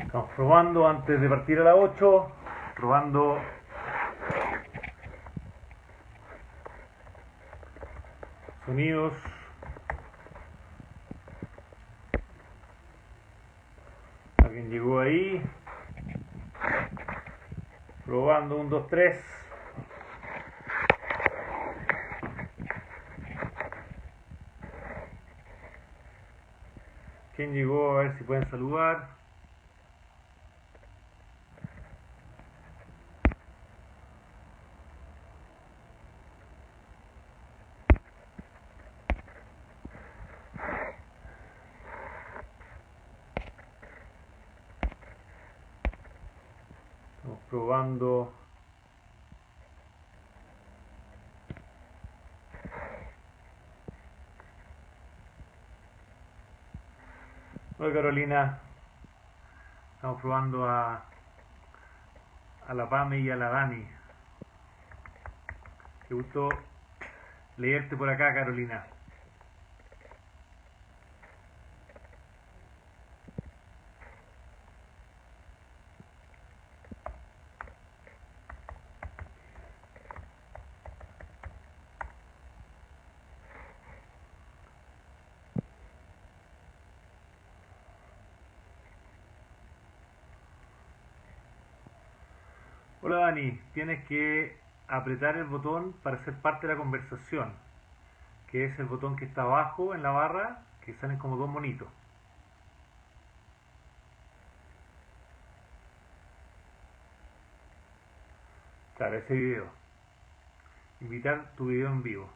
Estamos probando antes de partir a las 8, probando sonidos. Alguien llegó ahí. Probando 1, 2, 3. ¿Quién llegó? A ver si pueden saludar. Estamos probando. Hola Carolina. Estamos probando a la Pame y a la Dani. Qué gusto leerte por acá, Carolina. Hola Dani, tienes que apretar el botón para ser parte de la conversación, que es el botón que está abajo en la barra, que salen como dos monitos. Claro, ese video. Invitar tu video en vivo.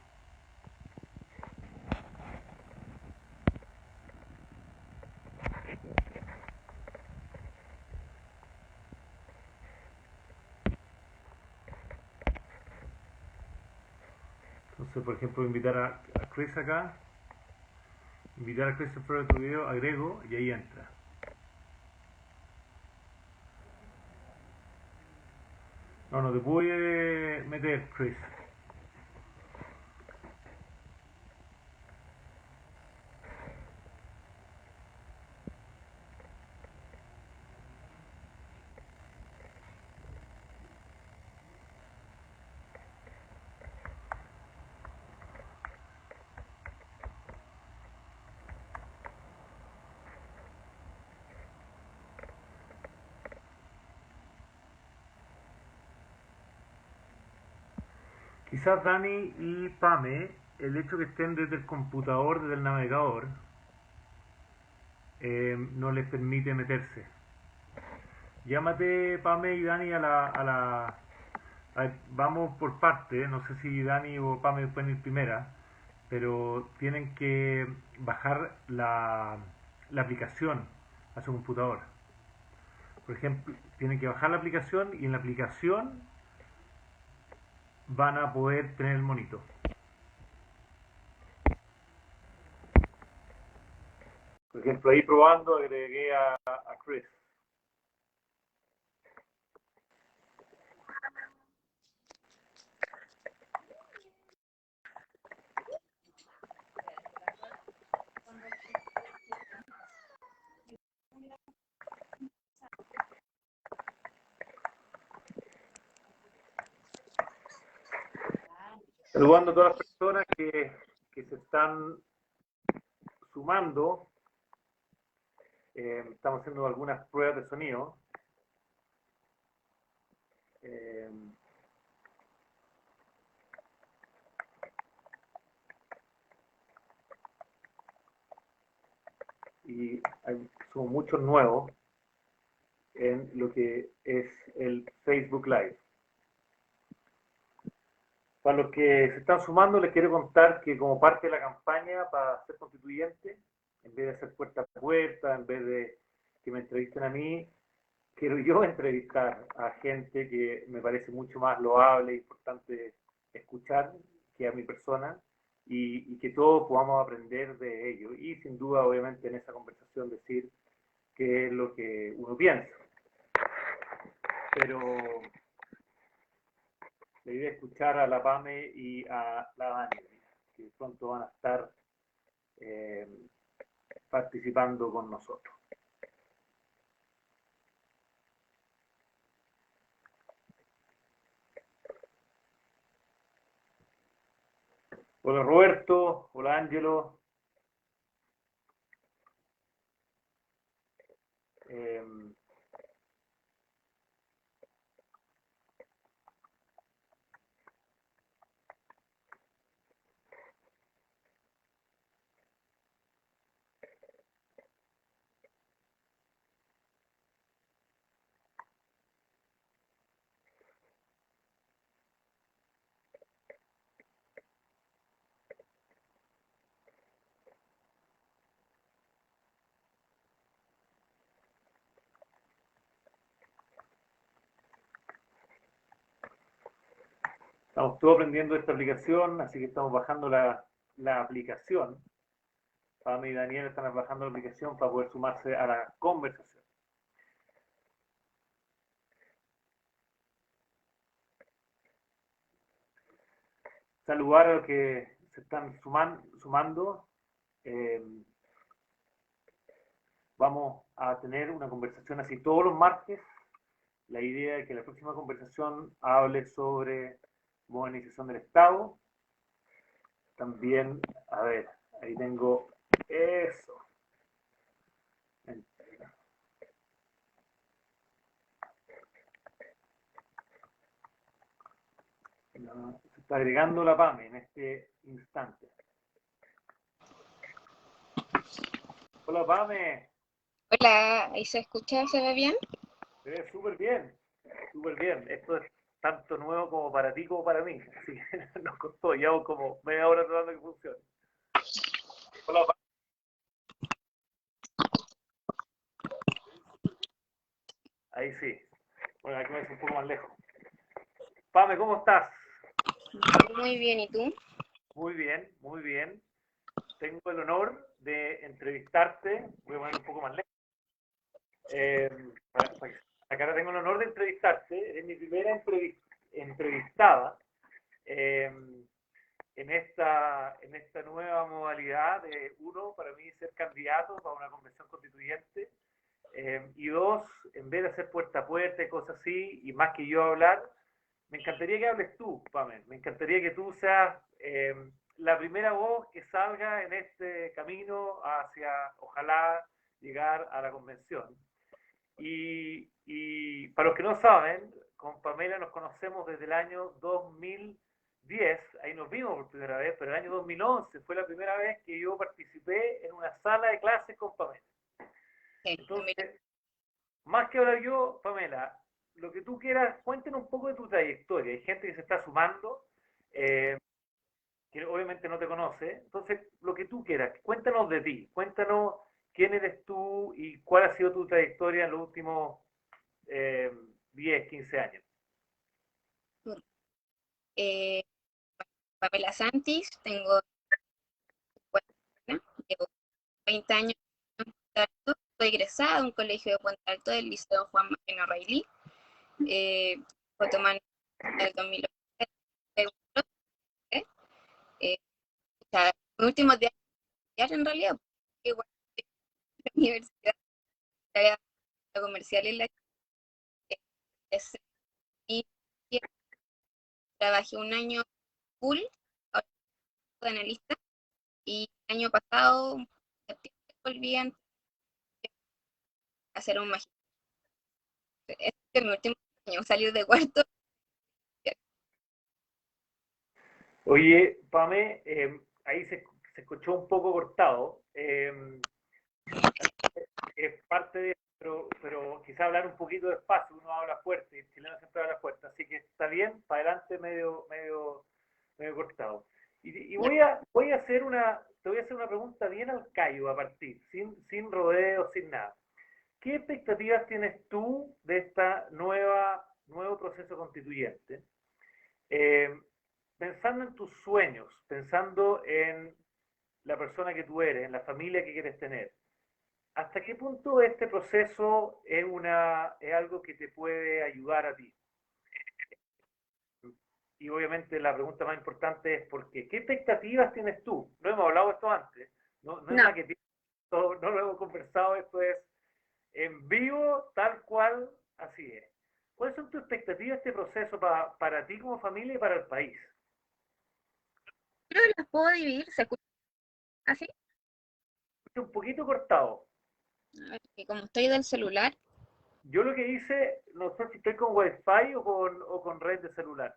Entonces, por ejemplo, invitar a Chris acá, invitar a Christopher a tu video, agrego y ahí entra. No, no te pude meter, Chris. Quizás Dani y Pame, el hecho que estén desde el computador, desde el navegador, no les permite meterse. Llámate Pame y Dani vamos por parte, no sé si Dani o Pame pueden ir primera, pero tienen que bajar la aplicación a su computador. Por ejemplo, tienen que bajar la aplicación y en la aplicación van a poder tener el monito. Por ejemplo, ahí probando agregué a Chris. Saludando a todas las personas que se están sumando. Estamos haciendo algunas pruebas de sonido. Y somos muchos nuevos en lo que es el Facebook Live. Para los que se están sumando, les quiero contar que como parte de la campaña para ser constituyente, en vez de hacer puerta a puerta, en vez de que me entrevisten a mí, quiero yo entrevistar a gente que me parece mucho más loable e importante escuchar que a mi persona. y que todos podamos aprender de ello. Y sin duda, obviamente, en esa conversación decir qué es lo que uno piensa. Pero la idea es escuchar a la PAME y a la Dani, que pronto van a estar eh, participando con nosotros. Hola Roberto, hola Ángelo. Eh, Estamos todos aprendiendo esta aplicación, así que estamos bajando la aplicación. Pame y Daniel están bajando la aplicación para poder sumarse a la conversación. Saludar a los que se están sumando. Eh, vamos a tener una conversación así todos los martes. La idea es que la próxima conversación hable sobre modernización del Estado. También, a ver, ahí tengo eso. Se está agregando la PAME en este instante. Hola PAME. Hola, ¿ahí se escucha? ¿Se ve bien? Se ve súper bien, súper bien. Esto es tanto nuevo como para ti como para mí. Así que nos costó, llevamos como media hora tratando que funcione. Hola PAME. Ahí sí. Bueno, aquí me es un poco más lejos. PAME, ¿cómo estás? Muy bien, ¿y tú? Muy bien, muy bien. Tengo el honor de entrevistarte. Voy a poner un poco más lejos. Eh, acá tengo el honor de entrevistarte. Eres mi primera entrevistada eh, en esta nueva modalidad de, uno, para mí ser candidato para una convención constituyente, y dos, en vez de hacer puerta a puerta y cosas así, y más que yo hablar, me encantaría que hables tú, Pamela. Me encantaría que tú seas la primera voz que salga en este camino hacia, ojalá, llegar a la convención. Y para los que no saben, con Pamela nos conocemos desde el año 2010, ahí nos vimos por primera vez, pero el año 2011 fue la primera vez que yo participé en una sala de clases con Pamela. Sí, Entonces, más que hablar yo, Pamela, lo que tú quieras, cuéntanos un poco de tu trayectoria. Hay gente que se está sumando, eh, que obviamente no te conoce. Entonces, lo que tú quieras, cuéntanos de ti, cuéntanos quién eres tú y cuál ha sido tu trayectoria en los últimos eh, 10, 15 años. eh, Pamela Santis, tengo 50 años, llevo 20 años en Puente Alto, soy egresada de un colegio de Puente Alto del Liceo Juan Mariano Reilly, fue tomando en el 2008, eh, o sea, los últimos días en realidad, porque igual la universidad, la comercial y la y trabajé un año full, ahora soy analista. Y el año pasado volví a hacer un magíster. Este es mi último año, salir de cuarto. Oye, Pame, ahí se escuchó un poco cortado. Es parte de, pero quizá hablar un poquito despacio, uno habla fuerte, el chileno siempre habla fuerte, así que está bien, para adelante medio cortado. Y voy a hacer te voy a hacer una pregunta bien al callo a partir, sin rodeos, sin nada. ¿Qué expectativas tienes tú de esta nuevo proceso constituyente? Eh, pensando en tus sueños, pensando en la persona que tú eres, en la familia que quieres tener, ¿hasta qué punto este proceso es algo que te puede ayudar a ti? Y obviamente la pregunta más importante es ¿por qué? ¿Qué expectativas tienes tú? No hemos hablado de esto antes, no es No, nada que no lo hemos conversado, esto es en vivo, tal cual, así es. ¿Cuáles son tus expectativas de este proceso para ti como familia y para el país? creo que las puedo dividir, ¿se escucha así? Un poquito cortado. A ver, que como estoy del celular, Yo lo que hice, no sé si estoy con Wi-Fi o con red de celular.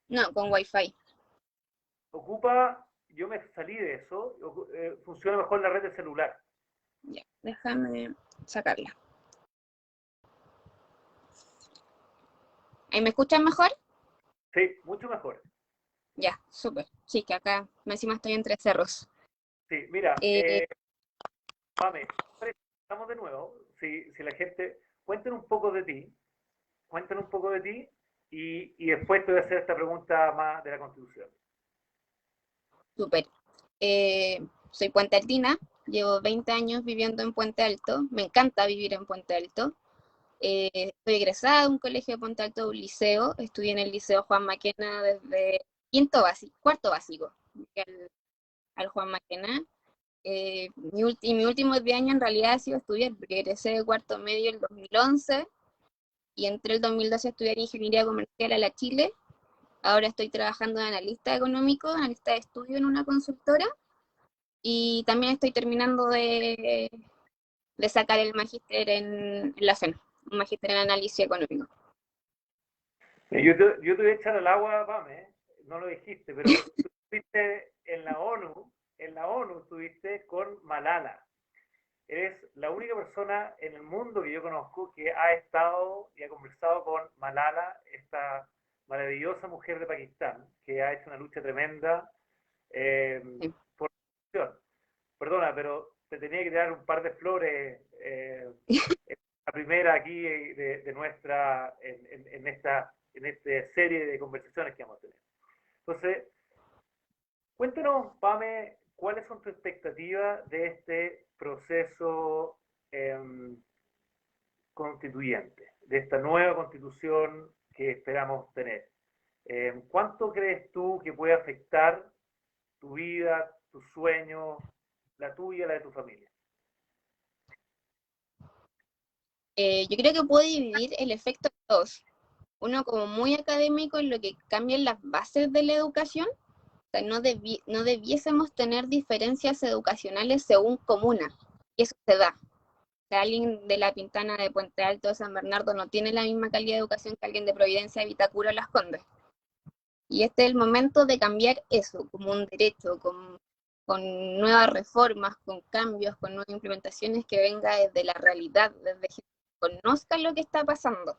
no, con Wi-Fi. Ocupa, yo me salí de eso, funciona mejor la red de celular. Ya, déjame sacarla. ¿Ahí me escuchan mejor? Sí, mucho mejor. Ya, súper. Sí, que acá encima estoy entre cerros. Sí, mira, Eh, Pame, estamos de nuevo. Si la gente, cuenten un poco de ti, cuenten un poco de ti y después te voy a hacer esta pregunta más de la Constitución. Súper. Soy Puente Altina, llevo 20 años viviendo en Puente Alto, me encanta vivir en Puente Alto. Soy egresada de un colegio de Puente Alto, de un liceo, estudié en el Liceo Juan Maquena desde cuarto básico, al Juan Maquena. Mi último 10 años en realidad ha sido estudiar, porque egresé de cuarto medio el 2011 y entré el 2012 a estudiar Ingeniería Comercial a la Chile. Ahora estoy trabajando de analista económico, analista de estudio en una consultora y también estoy terminando de sacar el magíster en la FEN, un magíster en análisis económico. Yo te voy a echar al agua, Pame, no lo dijiste, pero tú estuviste en la ONU estuviste con Malala. Eres la única persona en el mundo que yo conozco que ha estado y ha conversado con Malala, esta maravillosa mujer de Pakistán, que ha hecho una lucha tremenda eh, Sí. por la educación. Perdona, pero te tenía que dar un par de flores. La primera aquí de nuestra, en esta serie de conversaciones que vamos a tener. Entonces, cuéntanos, Pame, cuáles son tus expectativas de este proceso eh, constituyente, de esta nueva constitución que esperamos tener. ¿Cuánto crees tú que puede afectar tu vida, tus sueños, la tuya, la de tu familia? Yo creo que puedo dividir el efecto en dos. Uno como muy académico en lo que cambian las bases de la educación. O sea, no debiésemos tener diferencias educacionales según comuna. Y eso se da. O sea, alguien de La Pintana, de Puente Alto, de San Bernardo, no tiene la misma calidad de educación que alguien de Providencia, de Vitacura o Las Condes. Y este es el momento de cambiar eso como un derecho, con nuevas reformas, con cambios, con nuevas implementaciones que venga desde la realidad, desde que conozca lo que está pasando.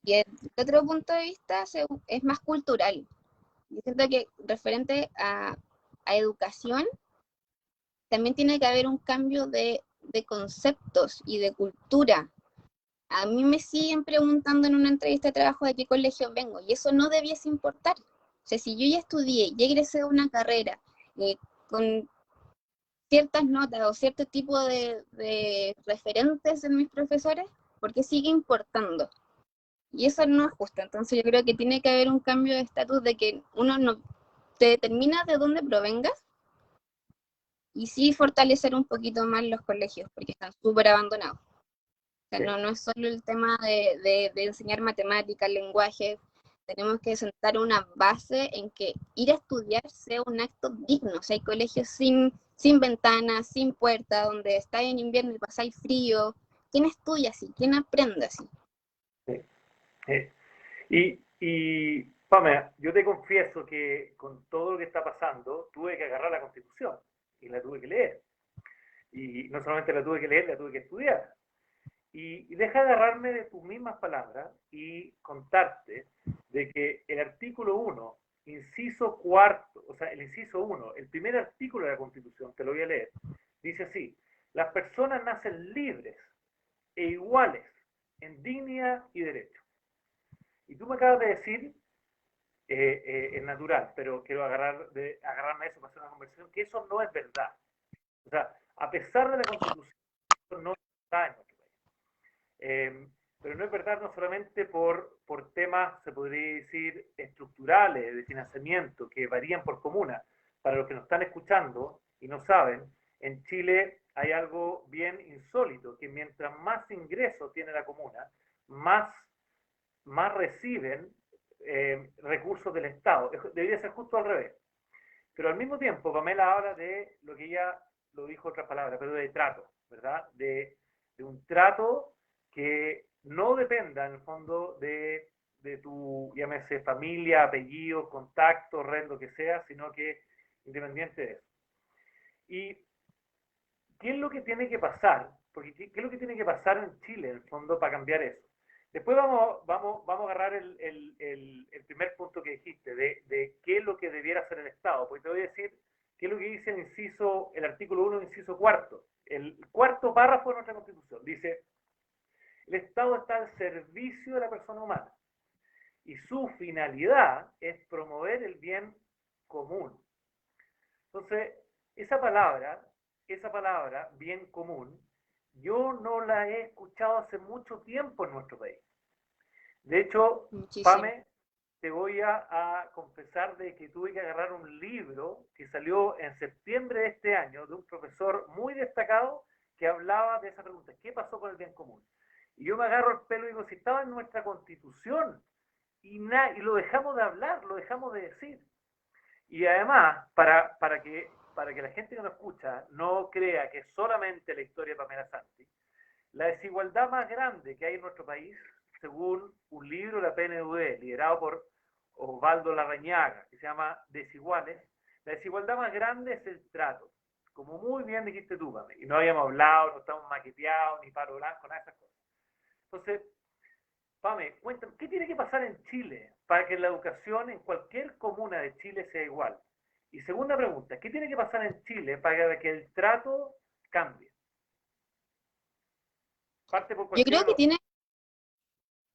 Y desde otro punto de vista es más cultural. Yo siento que referente a educación, también tiene que haber un cambio de conceptos y de cultura. A mí me siguen preguntando en una entrevista de trabajo de qué colegio vengo, y eso no debiese importar. O sea, si yo ya estudié, ya egresé de una carrera con ciertas notas o cierto tipo de referentes en mis profesores, ¿por qué sigue importando? Y eso no es justo. Entonces yo creo que tiene que haber un cambio de estatus de que uno no te determina de dónde provengas y sí fortalecer un poquito más los colegios, porque están súper abandonados. O sea, Sí. no es solo el tema de enseñar matemáticas, lenguaje, tenemos que sentar una base en que ir a estudiar sea un acto digno. O sea, hay colegios sin ventanas, sin puerta, donde está en invierno y pasáis frío. ¿Quién estudia así? ¿Quién aprende así? Sí. Pame, yo te confieso que con todo lo que está pasando, tuve que agarrar la Constitución y la tuve que leer. Y no solamente la tuve que leer, la tuve que estudiar. Y deja de agarrarme de tus mismas palabras y contarte de que el artículo 1, inciso cuarto, o sea, el inciso 1, el primer artículo de la Constitución, te lo voy a leer, dice así: las personas nacen libres e iguales en dignidad y derecho. Y tú me acabas de decir es natural, pero quiero agarrarme a eso para hacer una conversación, que eso no es verdad. O sea, a pesar de la Constitución, eso no está en nuestro país. Pero no es verdad no solamente por temas, se podría decir, estructurales, de financiamiento, que varían por comuna. Para los que nos están escuchando y no saben, en Chile hay algo bien insólito, que mientras más ingresos tiene la comuna, más, más reciben recursos del Estado. Debería ser justo al revés. Pero al mismo tiempo, Pamela habla de lo que ella lo dijo otras palabras, pero de trato, ¿verdad? De un trato que no dependa, en el fondo, de tu, llámese, familia, apellido, contacto, red, lo que sea, sino que independiente de eso. ¿Y qué es lo que tiene que pasar? Porque ¿qué es lo que tiene que pasar en Chile, en el fondo, para cambiar eso? Después vamos a agarrar el primer punto que dijiste, de qué es lo que debiera hacer el Estado, porque te voy a decir qué es lo que dice el artículo 1, inciso cuarto. El cuarto párrafo de nuestra Constitución dice, el Estado está al servicio de la persona humana y su finalidad es promover el bien común. Entonces, esa palabra, bien común, yo no la he escuchado hace mucho tiempo en nuestro país. De hecho, Muchísimo. Pame, te voy a confesar de que tuve que agarrar un libro que salió en septiembre de este año de un profesor muy destacado que hablaba de esa pregunta, ¿qué pasó con el bien común? Y yo me agarro el pelo y digo, si estaba en nuestra constitución y lo dejamos de hablar, lo dejamos de decir. Y además, para que la gente que nos escucha no crea que es solamente la historia de Pamela Santi, la desigualdad más grande que hay en nuestro país, según un libro de la PNUD, liderado por Osvaldo Larrañaga, que se llama Desiguales, la desigualdad más grande es el trato. Como muy bien dijiste tú, Pame, y no habíamos hablado, no estamos maqueteados, ni paro blanco, nada de esas cosas. Entonces, Pame, cuéntame, ¿qué tiene que pasar en Chile para que la educación en cualquier comuna de Chile sea igual? Y segunda pregunta, ¿qué tiene que pasar en Chile para que el trato cambie? Parte por Yo cualquiera creo de que los dos. tiene,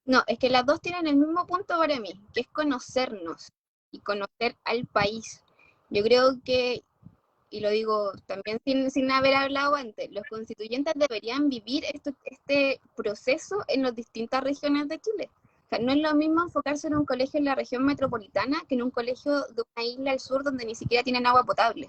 no, es que las dos tienen el mismo punto para mí, que es conocernos y conocer al país. Yo creo que, y lo digo también sin haber hablado antes, los constituyentes deberían vivir este proceso en las distintas regiones de Chile. O sea, no es lo mismo enfocarse en un colegio en la región metropolitana que en un colegio de una isla al sur donde ni siquiera tienen agua potable,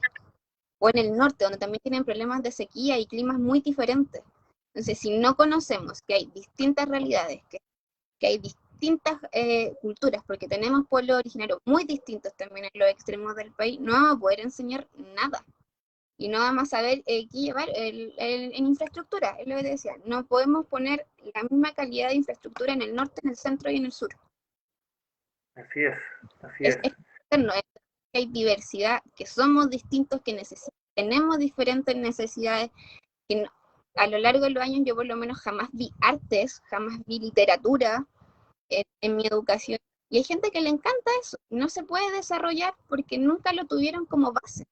o en el norte, donde también tienen problemas de sequía y climas muy diferentes. Entonces, si no conocemos que hay distintas realidades, que hay distintas culturas, porque tenemos pueblos originarios muy distintos también en los extremos del país, no vamos a poder enseñar nada. Y no vamos a saber qué llevar en infraestructura, es lo que te decía. No podemos poner la misma calidad de infraestructura en el norte, en el centro y en el sur. Así es, así Es es. externo, que hay diversidad, que somos distintos, que tenemos diferentes necesidades, que no, a lo largo de los años yo por lo menos jamás vi artes, jamás vi literatura en mi educación. Y hay gente que le encanta eso, no se puede desarrollar porque nunca lo tuvieron como base.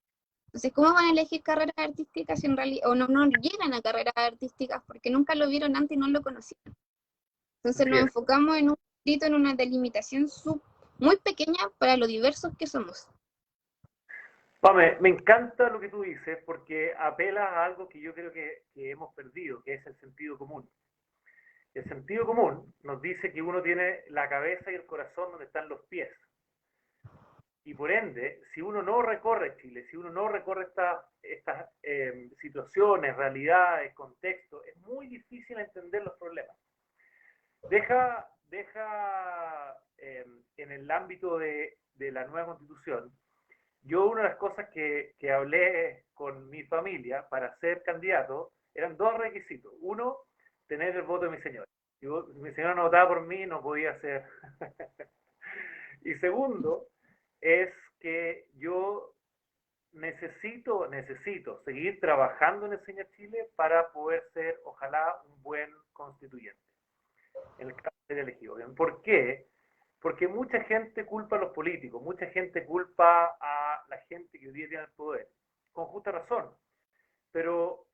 Entonces, ¿cómo van a elegir carreras artísticas si en realidad, o no llegan a carreras artísticas porque nunca lo vieron antes y no lo conocían? Entonces Así nos es. enfocamos en un grito, en una delimitación muy pequeña para lo diversos que somos. Pame, me encanta lo que tú dices porque apela a algo que yo creo que hemos perdido, que es el sentido común. El sentido común nos dice que uno tiene la cabeza y el corazón donde están los pies. Y por ende, si uno no recorre Chile, si uno no recorre estas situaciones, realidades, contextos, es muy difícil entender los problemas. Deja en el ámbito de la nueva constitución, yo una de las cosas que hablé con mi familia para ser candidato eran dos requisitos. Uno, tener el voto de mi señora. Si mi señora no votaba por mí, no podía ser. Y segundo, es que yo necesito seguir trabajando en Enseña Chile para poder ser, ojalá, un buen constituyente en el caso de ser elegido. ¿Por qué? Porque mucha gente culpa a los políticos, mucha gente culpa a la gente que hoy día tiene el poder, con justa razón, pero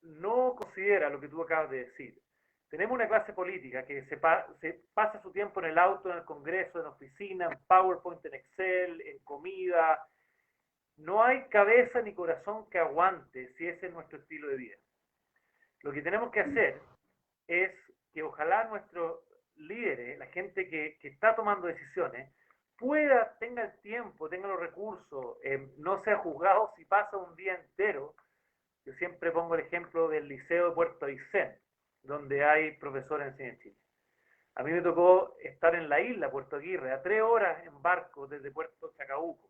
no considera lo que tú acabas de decir. tenemos una clase política que se pasa su tiempo en el auto, en el Congreso, en la oficina, en PowerPoint, en Excel, en comida. No hay cabeza ni corazón que aguante si ese es nuestro estilo de vida. Lo que tenemos que hacer es que ojalá nuestros líderes, la gente que está tomando decisiones, tenga el tiempo, tenga los recursos, no sea juzgado si pasa un día entero. Yo siempre pongo el ejemplo del Liceo de Puerto Aysén, donde hay profesores en Cine en Chile. A mí me tocó estar en la isla, Puerto Aguirre, a 3 horas en barco desde Puerto Chacabuco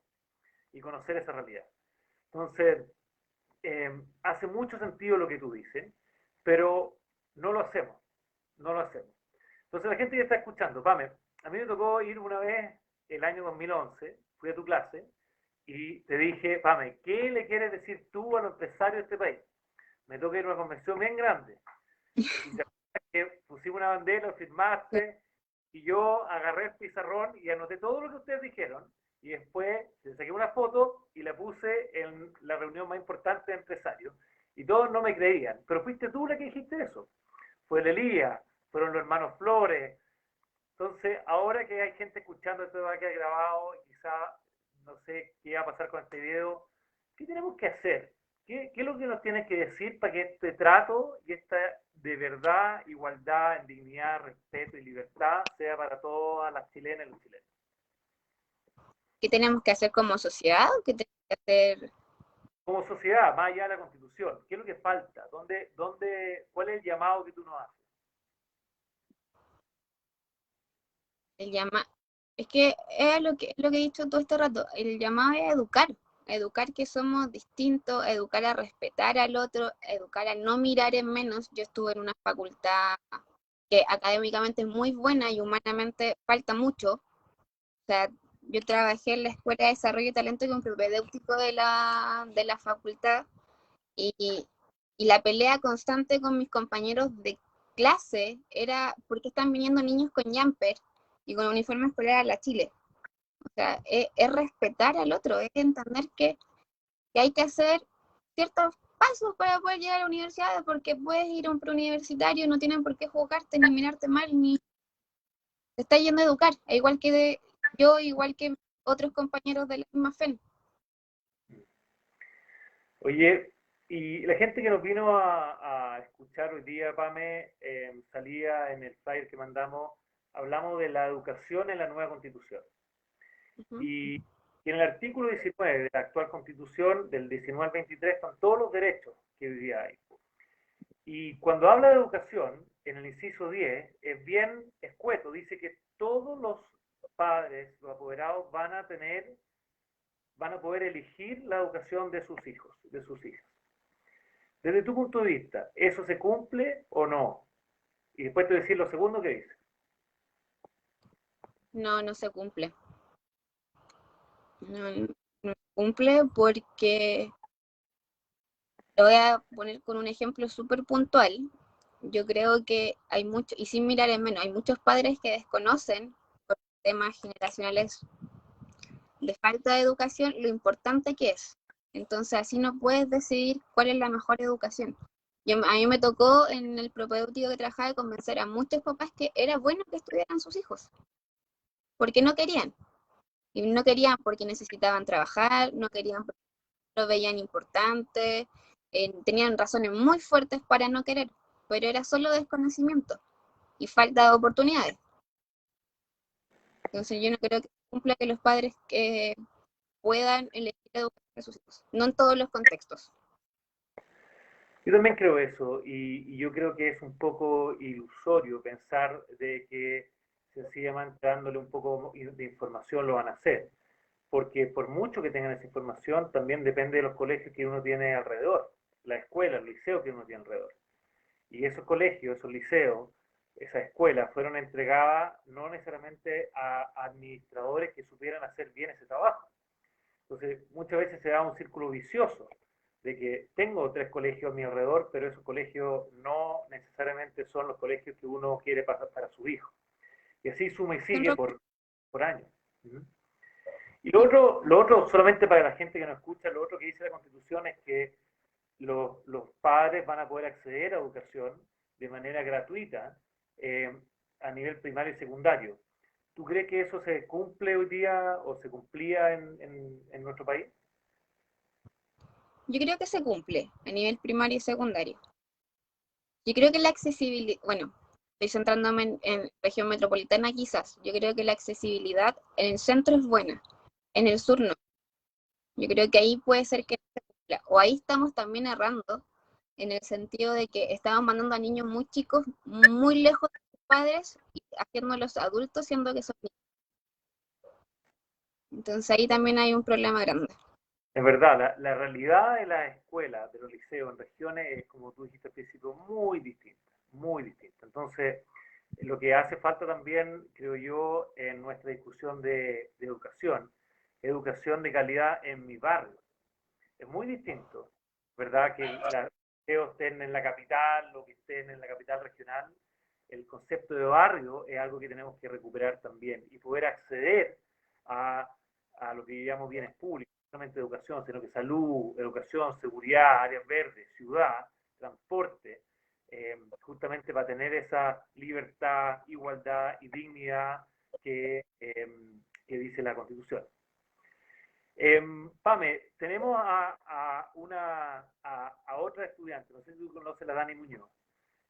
y conocer esa realidad. Entonces, hace mucho sentido lo que tú dices, pero no lo hacemos, no lo hacemos. Entonces la gente que está escuchando, Pame, a mí me tocó ir una vez el año 2011, fui a tu clase y te dije, Pame, ¿qué le quieres decir tú a los empresarios de este país? Me tocó ir a una convención bien grande y te acuerdas que pusimos una bandera, firmaste y yo agarré el pizarrón y anoté todo lo que ustedes dijeron y después le saqué una foto y la puse en la reunión más importante de empresarios y todos no me creían, pero fuiste tú la que dijiste eso. Fue el Elías, fueron los hermanos Flores. Entonces, ahora que hay gente escuchando, esto va a quedar grabado, quizá no sé qué va a pasar con este video, ¿qué tenemos que hacer? ¿Qué es lo que nos tienes que decir para que este trato y esta de verdad, igualdad, en dignidad, respeto y libertad sea para todas las chilenas y los chilenos? ¿Qué tenemos que hacer como sociedad? ¿Qué tenemos que hacer? Como sociedad, más allá de la Constitución, ¿qué es lo que falta? ¿Cuál es el llamado que tú nos haces? El llama, es que es lo que he dicho todo este rato, el llamado es educar que somos distintos, educar a respetar al otro, educar a no mirar en menos. Yo estuve en una facultad que académicamente es muy buena y humanamente falta mucho. O sea, yo trabajé en la Escuela de Desarrollo y Talento como propedéutico de la facultad y, y la pelea constante con mis compañeros de clase era por qué están viniendo niños con jumper y con uniforme escolar a la Chile. O sea, es respetar al otro, es entender que hay que hacer ciertos pasos para poder llegar a la universidad, porque puedes ir a un preuniversitario, no tienen por qué juzgarte ni mirarte mal, ni te está yendo a educar, igual que yo, igual que otros compañeros de la misma FEN. Oye, y la gente que nos vino a escuchar hoy día, Pame, salía en el flyer que mandamos, hablamos de la educación en la nueva constitución. Uh-huh. Y en el artículo 19 de la actual constitución, del 19 al 23, están todos los derechos que hoy día hay. Y cuando habla de educación, en el inciso 10, es bien escueto, dice que todos los padres, los apoderados, van a poder elegir la educación de sus hijos, de sus hijas. Desde tu punto de vista, ¿eso se cumple o no? Y después te voy a decir lo segundo que dice. No, no se cumple. No, no se cumple porque lo voy a poner con un ejemplo súper puntual. Yo creo que hay mucho, y sin mirar en menos, hay muchos padres que desconocen por temas generacionales de falta de educación lo importante que es. Entonces así no puedes decidir cuál es la mejor educación. A mí me tocó en el propedéutico que trabajaba convencer a muchos papás que era bueno que estudiaran sus hijos, porque no querían. Y no querían porque necesitaban trabajar, no querían porque lo veían importante, tenían razones muy fuertes para no querer, pero era solo desconocimiento y falta de oportunidades. Entonces yo no creo que cumpla que los padres puedan elegir educar a sus hijos, no en todos los contextos. Yo también creo eso, y yo creo que es un poco ilusorio pensar de que sencillamente dándole un poco de información lo van a hacer, porque por mucho que tengan esa información, también depende de los colegios que uno tiene alrededor, la escuela, el liceo que uno tiene alrededor. Y esos colegios, esos liceos, esas escuelas fueron entregadas no necesariamente a administradores que supieran hacer bien ese trabajo. Entonces, muchas veces se da un círculo vicioso de que tengo 3 colegios a mi alrededor, pero esos colegios no necesariamente son los colegios que uno quiere para su hijo. Y así suma y sigue por años. Y lo otro, solamente para la gente que no escucha, lo otro que dice la Constitución es que los padres van a poder acceder a educación de manera gratuita a nivel primario y secundario. ¿Tú crees que eso se cumple hoy día o se cumplía en nuestro país? Yo creo que se cumple a nivel primario y secundario. Yo creo que la accesibilidad, bueno, estoy centrándome en región metropolitana quizás, yo creo que la accesibilidad en el centro es buena, en el sur no. Yo creo que ahí puede ser que no se cumpla. O ahí estamos también errando, en el sentido de que estamos mandando a niños muy chicos, muy lejos de sus padres, y haciéndolos adultos siendo que son niños. Entonces ahí también hay un problema grande. Es verdad, la realidad de las escuelas, de los liceos en regiones es, como tú dijiste al principio, muy distinta, muy distinta. Entonces, lo que hace falta también, creo yo, en nuestra discusión de educación de calidad en mi barrio. Es muy distinto, ¿verdad? Que los liceos estén en la capital o que estén en la capital regional. El concepto de barrio es algo que tenemos que recuperar también y poder acceder a, a lo que llamamos bienes públicos, no solamente educación, sino que salud, educación, seguridad, áreas verdes, ciudad, transporte, justamente para tener esa libertad, igualdad y dignidad que dice la Constitución. Pame, tenemos a otra estudiante, no sé si tú conoces a la Dani Muñoz,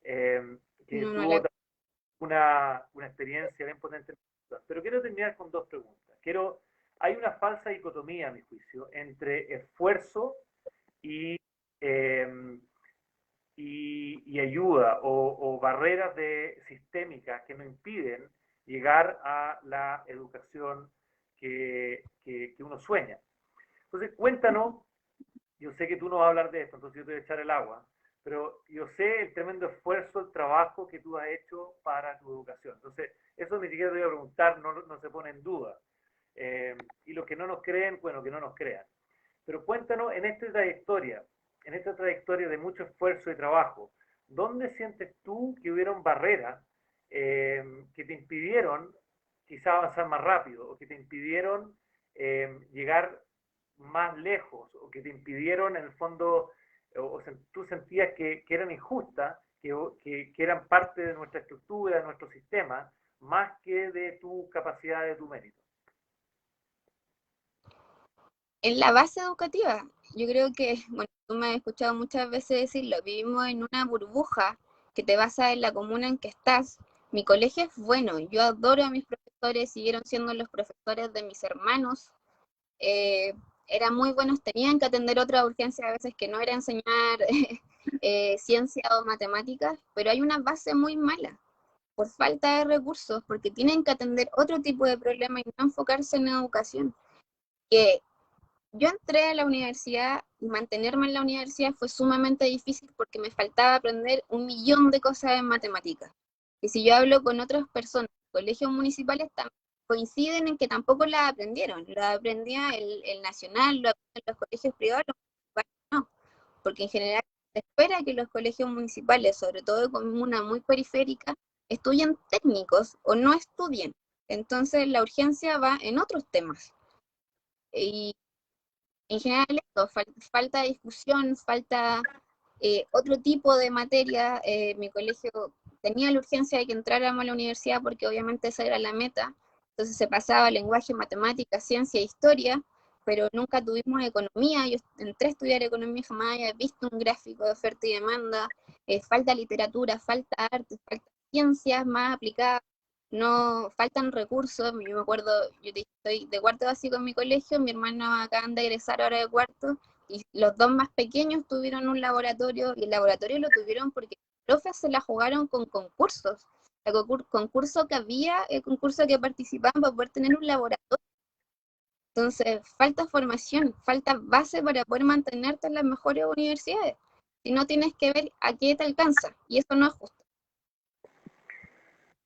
que No, no tuvo la... una experiencia bien potente. Pero quiero terminar con dos preguntas. Hay una falsa dicotomía, a mi juicio, entre esfuerzo y, eh, y ayuda o barreras sistémicas que nos impiden llegar a la educación que uno sueña. Entonces, cuéntanos, yo sé que tú no vas a hablar de esto, entonces yo te voy a echar el agua, pero yo sé el tremendo esfuerzo, el trabajo que tú has hecho para tu educación. Entonces, eso ni siquiera te voy a preguntar, no se pone en duda. Y los que no nos creen, bueno, que no nos crean. Pero cuéntanos en esta trayectoria de mucho esfuerzo y trabajo, ¿dónde sientes tú que hubieron barreras que te impidieron quizá avanzar más rápido o que te impidieron llegar más lejos o que te impidieron en el fondo, tú sentías que eran injustas, que eran parte de nuestra estructura, de nuestro sistema, más que de tu capacidad, de tu mérito? En la base educativa, yo creo que, bueno, tú me has escuchado muchas veces decirlo, vivimos en una burbuja que te basa en la comuna en que estás. Mi colegio es bueno, yo adoro a mis profesores, siguieron siendo los profesores de mis hermanos, eh, eran muy buenos, tenían que atender otras urgencias a veces que no era enseñar ciencia o matemáticas, pero hay una base muy mala por falta de recursos, porque tienen que atender otro tipo de problemas y no enfocarse en educación. Que yo entré a la universidad y mantenerme en la universidad fue sumamente difícil porque me faltaba aprender un millón de cosas en matemáticas. Y si yo hablo con otras personas, colegios municipales coinciden en que tampoco las aprendieron. Las aprendía el nacional, lo aprendían los colegios privados, los municipales no. Porque en general se espera que los colegios municipales, sobre todo de comunas muy periféricas, estudien técnicos o no estudien. Entonces la urgencia va en otros temas. Y en general esto, falta discusión, falta otro tipo de materia. Mi colegio tenía la urgencia de que entráramos a la universidad porque obviamente esa era la meta. Entonces se pasaba lenguaje, matemáticas, ciencia, historia, pero nunca tuvimos economía. Yo entré a estudiar economía, jamás había visto un gráfico de oferta y demanda. Falta literatura, falta arte, falta ciencias más aplicadas, no faltan recursos. Yo me acuerdo, estoy de cuarto básico en mi colegio, mi hermano acaban de egresar ahora de cuarto, y los dos más pequeños tuvieron un laboratorio, y el laboratorio lo tuvieron porque los profes se la jugaron con concursos. El concurso que había, el concurso que participaban para poder tener un laboratorio. Entonces, falta formación, falta base para poder mantenerte en las mejores universidades. Si no, tienes que ver a qué te alcanza, y eso no es justo.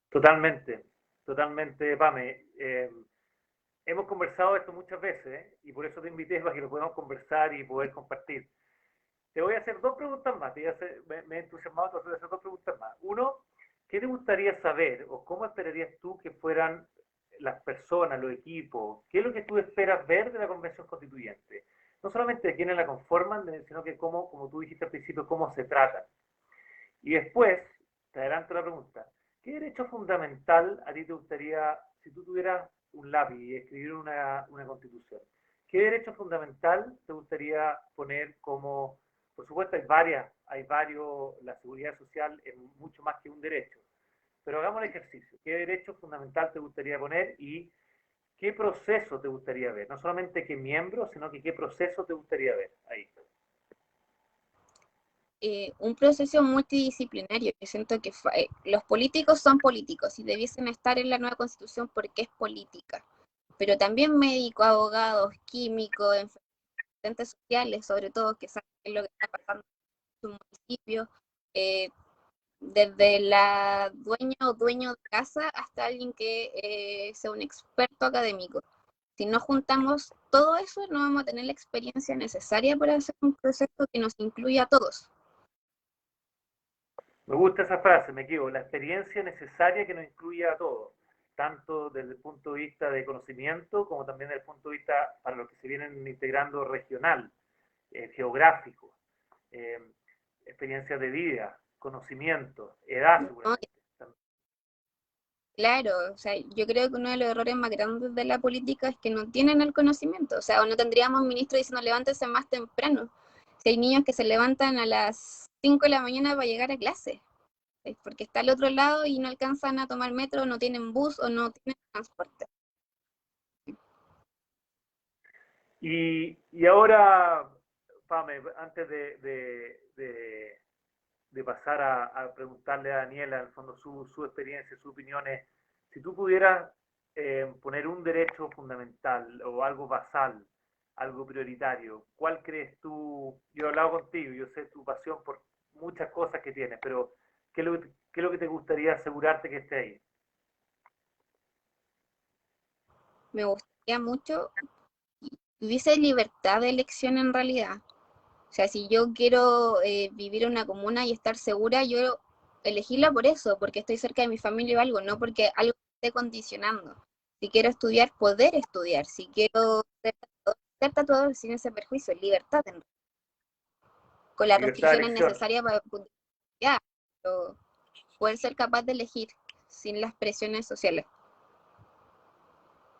Totalmente, totalmente, Pame. Hemos conversado esto muchas veces, y por eso te invité para que lo podamos conversar y poder compartir. Te voy a hacer dos preguntas más. Me he entusiasmado, te voy a hacer dos preguntas más. Uno, ¿qué te gustaría saber o cómo esperarías tú que fueran las personas, los equipos? ¿Qué es lo que tú esperas ver de la Convención Constituyente? No solamente de quiénes la conforman, sino que cómo, como tú dijiste al principio, cómo se tratan. Y después, te adelanto la pregunta. ¿Qué derecho fundamental a ti te gustaría, si tú tuvieras un lápiz y escribir una constitución, qué derecho fundamental te gustaría poner como, por supuesto hay varios, la seguridad social es mucho más que un derecho, pero hagamos el ejercicio. ¿Qué derecho fundamental te gustaría poner y qué proceso te gustaría ver? No solamente qué miembro, sino que qué proceso te gustaría ver ahí. Un proceso multidisciplinario. Yo siento que los políticos son políticos y debiesen estar en la nueva constitución porque es política, pero también médicos, abogados, químicos, asistentes sociales, sobre todo, que saben qué es lo que está pasando en su municipio, eh, desde la dueña o dueño de casa hasta alguien que sea un experto académico. Si no juntamos todo eso, no vamos a tener la experiencia necesaria para hacer un proceso que nos incluya a todos. Me gusta esa frase, me equivoco, la experiencia necesaria que nos incluya a todos, tanto desde el punto de vista de conocimiento como también desde el punto de vista para los que se vienen integrando regional, geográfico, eh, experiencias de vida, conocimiento, edad ¿No? seguramente. Claro, o sea, yo creo que uno de los errores más grandes de la política es que no tienen el conocimiento, o sea, o no tendríamos ministros diciendo levántense más temprano. Si hay niños que se levantan a las 5 de la mañana para llegar a clase, porque está al otro lado y no alcanzan a tomar metro, no tienen bus o no tienen transporte. Y ahora, Pame, antes de pasar a preguntarle a Daniela, en el fondo, su experiencia, sus opiniones, si tú pudieras poner un derecho fundamental o algo basal, algo prioritario, ¿cuál crees tú? Yo he hablado contigo, yo sé tu pasión por muchas cosas que tienes, pero qué es lo que te gustaría asegurarte que esté ahí? Me gustaría mucho que hubiese libertad de elección en realidad. O sea, si yo quiero vivir en una comuna y estar segura, yo elegirla por eso, porque estoy cerca de mi familia o algo, no porque algo me esté condicionando. Si quiero estudiar, poder estudiar. Si quiero ser tatuador sin ese perjuicio, libertad, con las Libertad de restricciones elección. necesarias para estudiar, pero poder ser capaz de elegir sin las presiones sociales.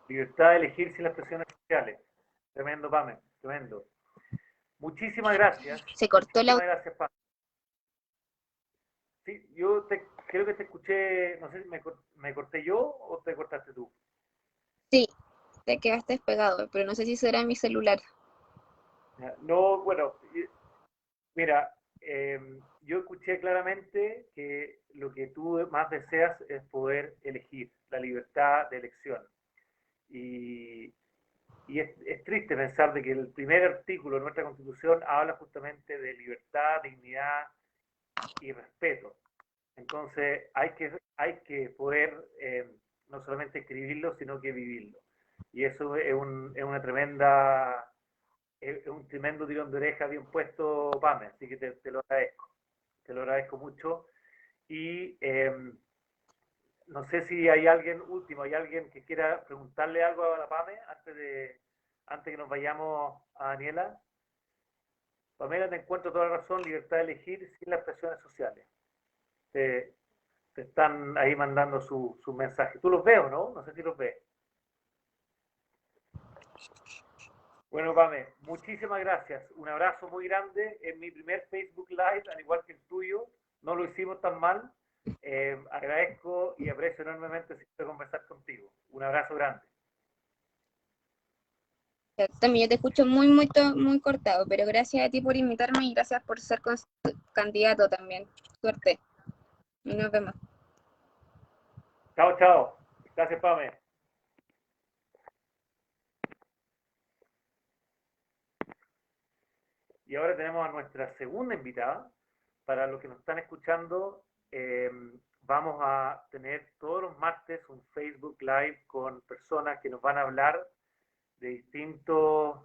Libertad de elegir sin las presiones sociales. Tremendo, Pame, tremendo. Muchísimas gracias, Se cortó la... muchísimas gracias, Pame. Sí, creo que te escuché, no sé si me corté yo o te cortaste tú. Sí, te quedaste despegado, pero no sé si será mi celular. No, bueno, mira, yo escuché claramente que lo que tú más deseas es poder elegir, la libertad de elección. Y, y es triste pensar de que el primer artículo de nuestra Constitución habla justamente de libertad, dignidad y respeto. Entonces hay que poder no solamente escribirlo, sino que vivirlo. Y eso es una tremenda, es un tremendo tirón de oreja bien puesto, Pame, así que te lo agradezco mucho. Y no sé si hay alguien último, hay alguien que quiera preguntarle algo a la Pame antes que nos vayamos a Daniela. Pamela, te encuentro toda la razón, libertad de elegir sin las presiones sociales. Te, te están ahí mandando su mensaje. ¿Tú los ves o no? No sé si los ves. Bueno, Pame, muchísimas gracias. Un abrazo muy grande. En mi primer Facebook Live, al igual que el tuyo, no lo hicimos tan mal. Agradezco y aprecio enormemente siempre conversar contigo. Un abrazo grande. También yo te escucho muy cortado, pero gracias a ti por invitarme y gracias por ser candidato también. Suerte. Y nos vemos. Chao, chao. Gracias, Pame. Y ahora tenemos a nuestra segunda invitada. Para los que nos están escuchando, vamos a tener todos los martes un Facebook Live con personas que nos van a hablar de distintos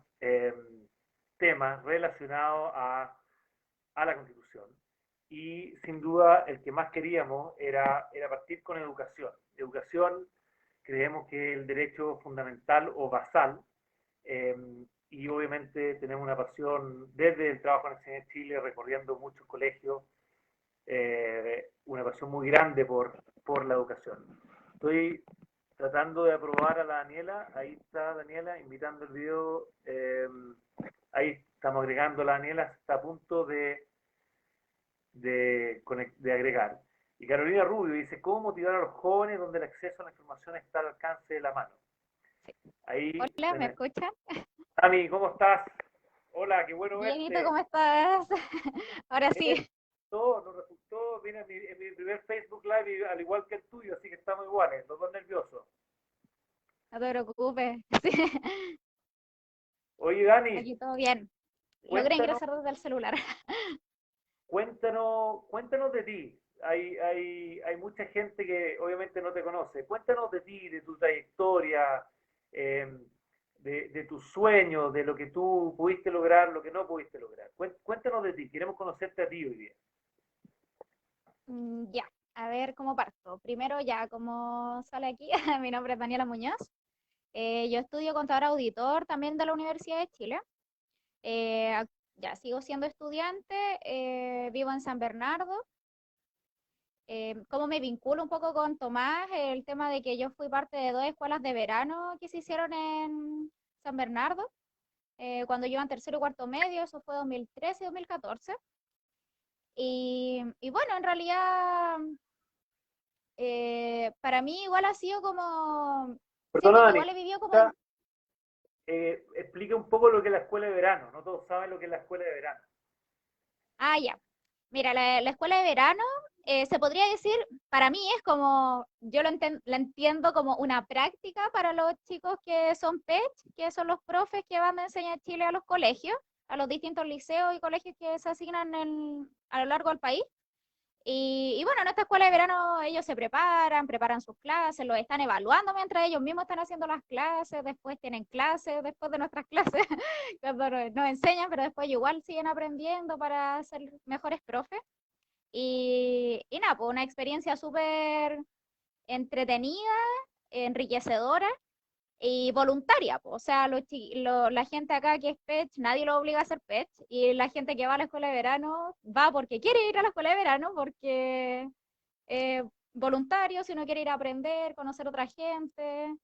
temas relacionados a la Constitución. Y sin duda el que más queríamos era partir con educación. Educación creemos que es el derecho fundamental o basal, eh, y obviamente tenemos una pasión desde el trabajo en el CNE Chile, recorriendo muchos colegios, una pasión muy grande por la educación. Estoy tratando de aprobar a la Daniela, ahí está Daniela, invitando el video, ahí estamos agregando a la Daniela, está a punto de agregar. Y Carolina Rubio dice, ¿cómo motivar a los jóvenes donde el acceso a la información está al alcance de la mano? Sí. Ahí, Hola, ¿me escuchan? Dani, ¿cómo estás? Hola, qué bueno Bien, ¿y tú verte. cómo estás? Ahora sí, Bien, nos resultó, viene en mi primer Facebook Live, al igual que el tuyo, así que estamos iguales, los dos nerviosos. no te preocupes. Sí, Oye, Dani, aquí todo bien. Logré cuéntanos, ingresar desde el celular. cuéntanos de ti. Hay mucha gente que obviamente no te conoce. Cuéntanos de ti, de tu trayectoria, eh, de tus sueños, de lo que tú pudiste lograr, lo que no pudiste lograr. Cuéntanos de ti, queremos conocerte a ti hoy día. Ya, a ver cómo parto. Primero, ya, como sale aquí, mi nombre es Daniela Muñoz. Yo estudio contador auditor también de la Universidad de Chile. Ya, sigo siendo estudiante, vivo en San Bernardo. ¿Cómo me vinculo un poco con Tomás? El tema de que yo fui parte de dos escuelas de verano que se hicieron en San Bernardo, cuando yo iba en tercero y cuarto medio, eso fue 2013 y 2014. Y bueno, en realidad, para mí igual ha sido como, Perdona, siento que Dani, igual he vivido como en, explica un poco lo que es la escuela de verano. No todos saben lo que es la escuela de verano. ya. Mira, la escuela de verano, se podría decir, para mí es como, yo la entiendo como una práctica para los chicos que son PECH, que son los profes que van a enseñar Chile a los colegios, a los distintos liceos y colegios que se asignan a lo largo del país. Y bueno, en esta escuela de verano ellos se preparan sus clases, los están evaluando mientras ellos mismos están haciendo las clases, después tienen clases, después de nuestras clases, cuando nos enseñan, pero después igual siguen aprendiendo para ser mejores profes. Y nada, pues una experiencia súper entretenida, enriquecedora y voluntaria, pues. O sea, la gente acá que es PECH, nadie lo obliga a hacer PECH, y la gente que va a la escuela de verano va porque quiere ir a la escuela de verano, porque voluntario, si uno quiere ir a aprender, conocer otra gente.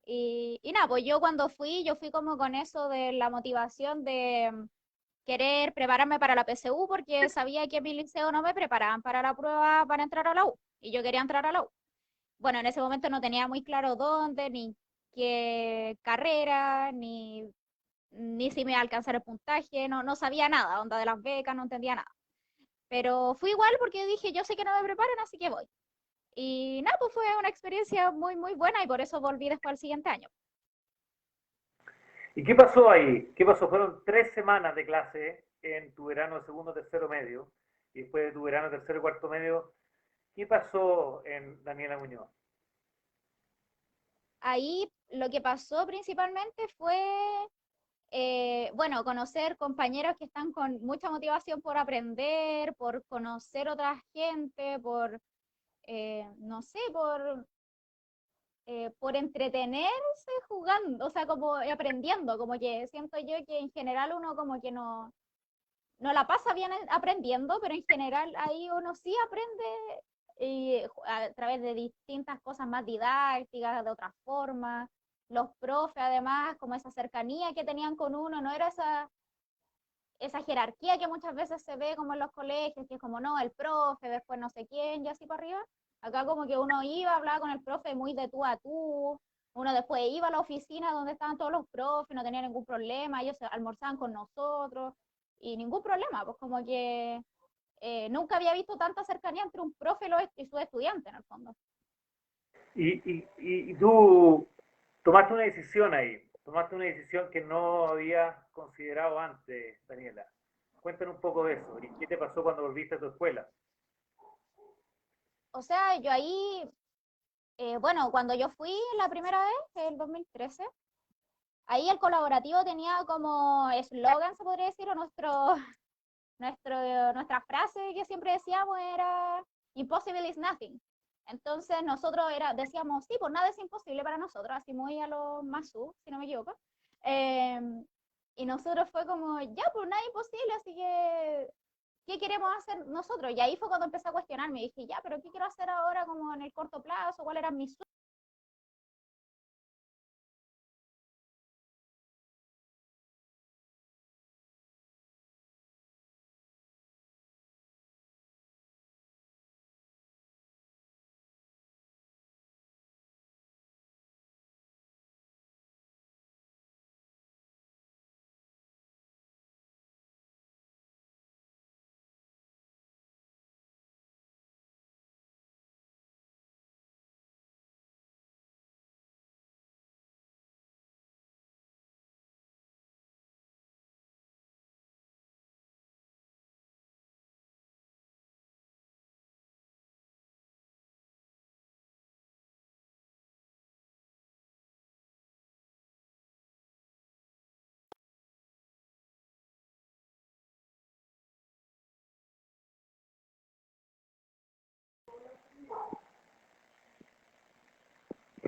Y nada, pues yo fui como con eso de la motivación de querer prepararme para la PSU porque sabía que en mi liceo no me preparaban para la prueba para entrar a la U y yo quería entrar a la U. Bueno, en ese momento no tenía muy claro dónde, ni qué carrera, ni si me iba a alcanzar el puntaje, no sabía nada, onda de las becas, no entendía nada. Pero fui igual porque dije, yo sé que no me preparan, así que voy. Y nada, pues fue una experiencia muy, muy buena y por eso volví después al siguiente año. ¿Y qué pasó ahí? ¿Qué pasó? Fueron 3 semanas de clase en tu verano de segundo, tercero medio, y después de tu verano tercero y cuarto medio. ¿Qué pasó en Daniela Muñoz? Ahí lo que pasó principalmente fue, bueno, conocer compañeros que están con mucha motivación por aprender, por conocer otra gente, no sé, por entretenerse jugando, o sea, como aprendiendo, como que siento yo que en general uno como que no la pasa bien aprendiendo, pero en general ahí uno sí aprende a través de distintas cosas más didácticas, de otras formas. Los profes, además, como esa cercanía que tenían con uno, no era esa jerarquía que muchas veces se ve como en los colegios, que es como, no, el profe, después no sé quién, y así para arriba. Acá como que uno iba, hablaba con el profe muy de tú a tú, uno después iba a la oficina donde estaban todos los profes, no tenía ningún problema, ellos almorzaban con nosotros, y ningún problema, pues como que nunca había visto tanta cercanía entre un profe y su estudiante, en el fondo. Y tú tomaste una decisión ahí, tomaste una decisión que no habías considerado antes, Daniela. Cuéntanos un poco de eso. ¿Y qué te pasó cuando volviste a tu escuela? O sea, yo ahí, bueno, cuando yo fui la primera vez, el 2013, ahí el colaborativo tenía como eslogan, se podría decir, o nuestra frase que siempre decíamos era impossible is nothing. Entonces nosotros decíamos, sí, pues nada es imposible para nosotros, así muy a lo Masu, si no me equivoco. Eh, y nosotros fue como, ya, pues nada es imposible, así ¿qué queremos hacer nosotros? Y ahí fue cuando empecé a cuestionarme, dije, ya, pero ¿qué quiero hacer ahora como en el corto plazo? ¿Cuál era mi sueño?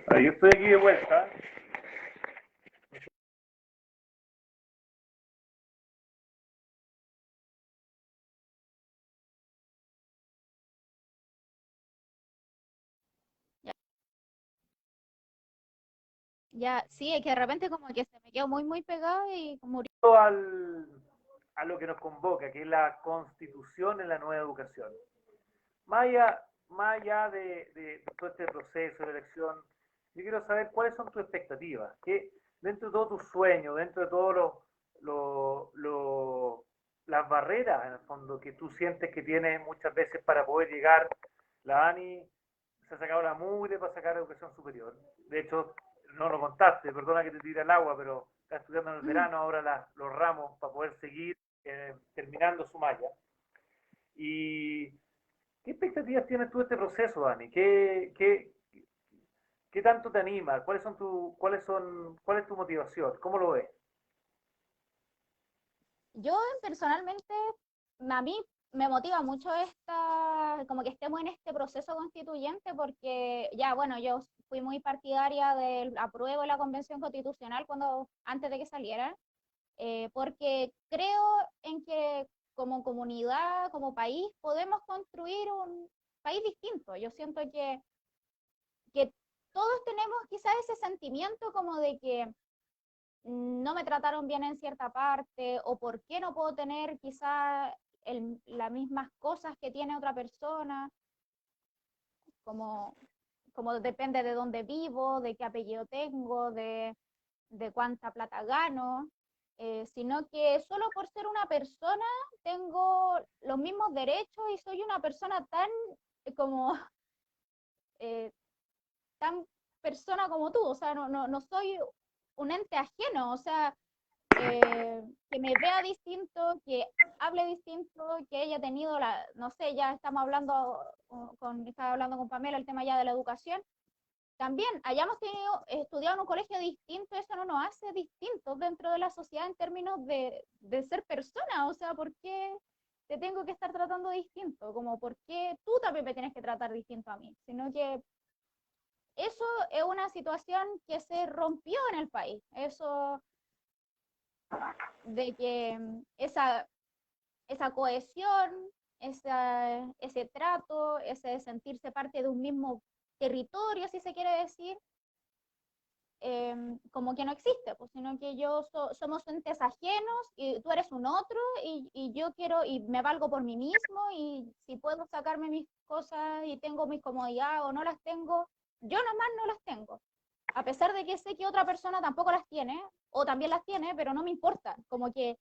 Ahí yo estoy aquí de vuelta. Ya, ya, sí, es que de repente como que se me quedó muy, muy pegado y murió. A lo que nos convoca, que es la constitución en la nueva educación. Más allá de todo este proceso de elección, yo quiero saber cuáles son tus expectativas, que dentro de todos tus sueños, dentro de todos las barreras, en el fondo, que tú sientes que tienes muchas veces para poder llegar, la ANI se ha sacado la mugre para sacar educación superior. De hecho, no lo contaste, perdona que te tire el agua, pero está estudiando en el verano ahora los ramos para poder seguir terminando su malla. Y ¿qué expectativas tienes tú de este proceso, Dani? ¿Qué tanto te anima? ¿Cuál es tu motivación? ¿Cómo lo ves? Yo personalmente, a mí me motiva mucho como que estemos en este proceso constituyente porque ya, bueno, yo fui muy partidaria del apruebo de la Convención Constitucional antes de que saliera, porque creo en que como comunidad, como país, podemos construir un país distinto. Yo siento que todos tenemos quizás ese sentimiento como de que no me trataron bien en cierta parte, o por qué no puedo tener quizá las mismas cosas que tiene otra persona, como, como depende de dónde vivo, de qué apellido tengo, de cuánta plata gano, sino que solo por ser una persona tengo los mismos derechos y soy una persona tan como eh, tan persona como tú, o sea, no soy un ente ajeno, o sea, que me vea distinto, que hable distinto, que haya tenido no sé, ya estamos hablando estaba hablando con Pamela el tema ya de la educación, también hayamos estudiado en un colegio distinto, eso no nos hace distintos dentro de la sociedad en términos de ser persona, o sea, ¿por qué te tengo que estar tratando distinto? Como, ¿por qué tú también me tienes que tratar distinto a mí? Sino que eso es una situación que se rompió en el país, eso de que esa cohesión, ese trato, ese sentirse parte de un mismo territorio, si se quiere decir, como que no existe, pues, sino que somos entes ajenos y tú eres un otro y yo quiero y me valgo por mí mismo y si puedo sacarme mis cosas y tengo mis comodidades o no las tengo, yo nomás no las tengo. A pesar de que sé que otra persona tampoco las tiene o también las tiene, pero no me importa, como que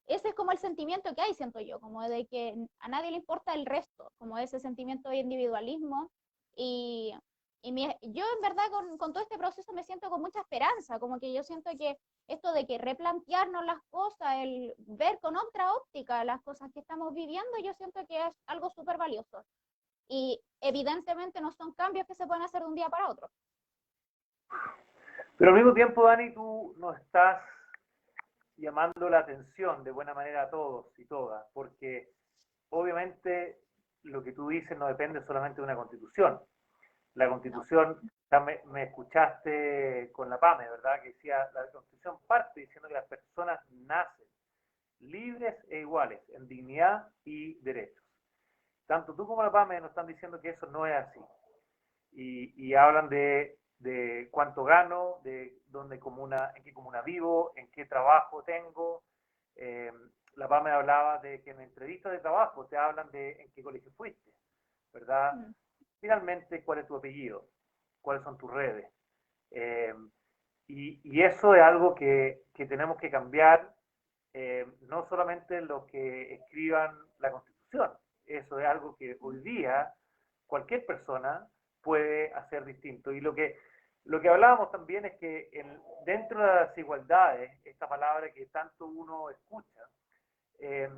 ese es como el sentimiento que hay, siento yo, como de que a nadie le importa el resto, como ese sentimiento de individualismo. Y, yo en verdad con todo este proceso me siento con mucha esperanza, como que yo siento que esto de que replantearnos las cosas, el ver con otra óptica las cosas que estamos viviendo, yo siento que es algo súper valioso. Y evidentemente no son cambios que se pueden hacer de un día para otro. Pero al mismo tiempo, Dani, tú no estás llamando la atención de buena manera a todos y todas, porque obviamente lo que tú dices no depende solamente de una constitución. La No, constitución, me escuchaste con la PAME, ¿verdad? Que decía, la constitución parte diciendo que las personas nacen libres e iguales en dignidad y derechos. Tanto tú como la PAME nos están diciendo que eso no es así. Y hablan de cuánto gano, de dónde comuna, en qué comuna vivo, en qué trabajo tengo. La PAME hablaba de que en entrevistas de trabajo te hablan de en qué colegio fuiste, ¿verdad? Mm. Finalmente, cuál es tu apellido, cuáles son tus redes. Eh, y eso es algo que tenemos que cambiar, no solamente los que escriban la Constitución, eso es algo que hoy día cualquier persona puede hacer distinto. Y lo que hablábamos también es que dentro de las desigualdades, esta palabra que tanto uno escucha, eh,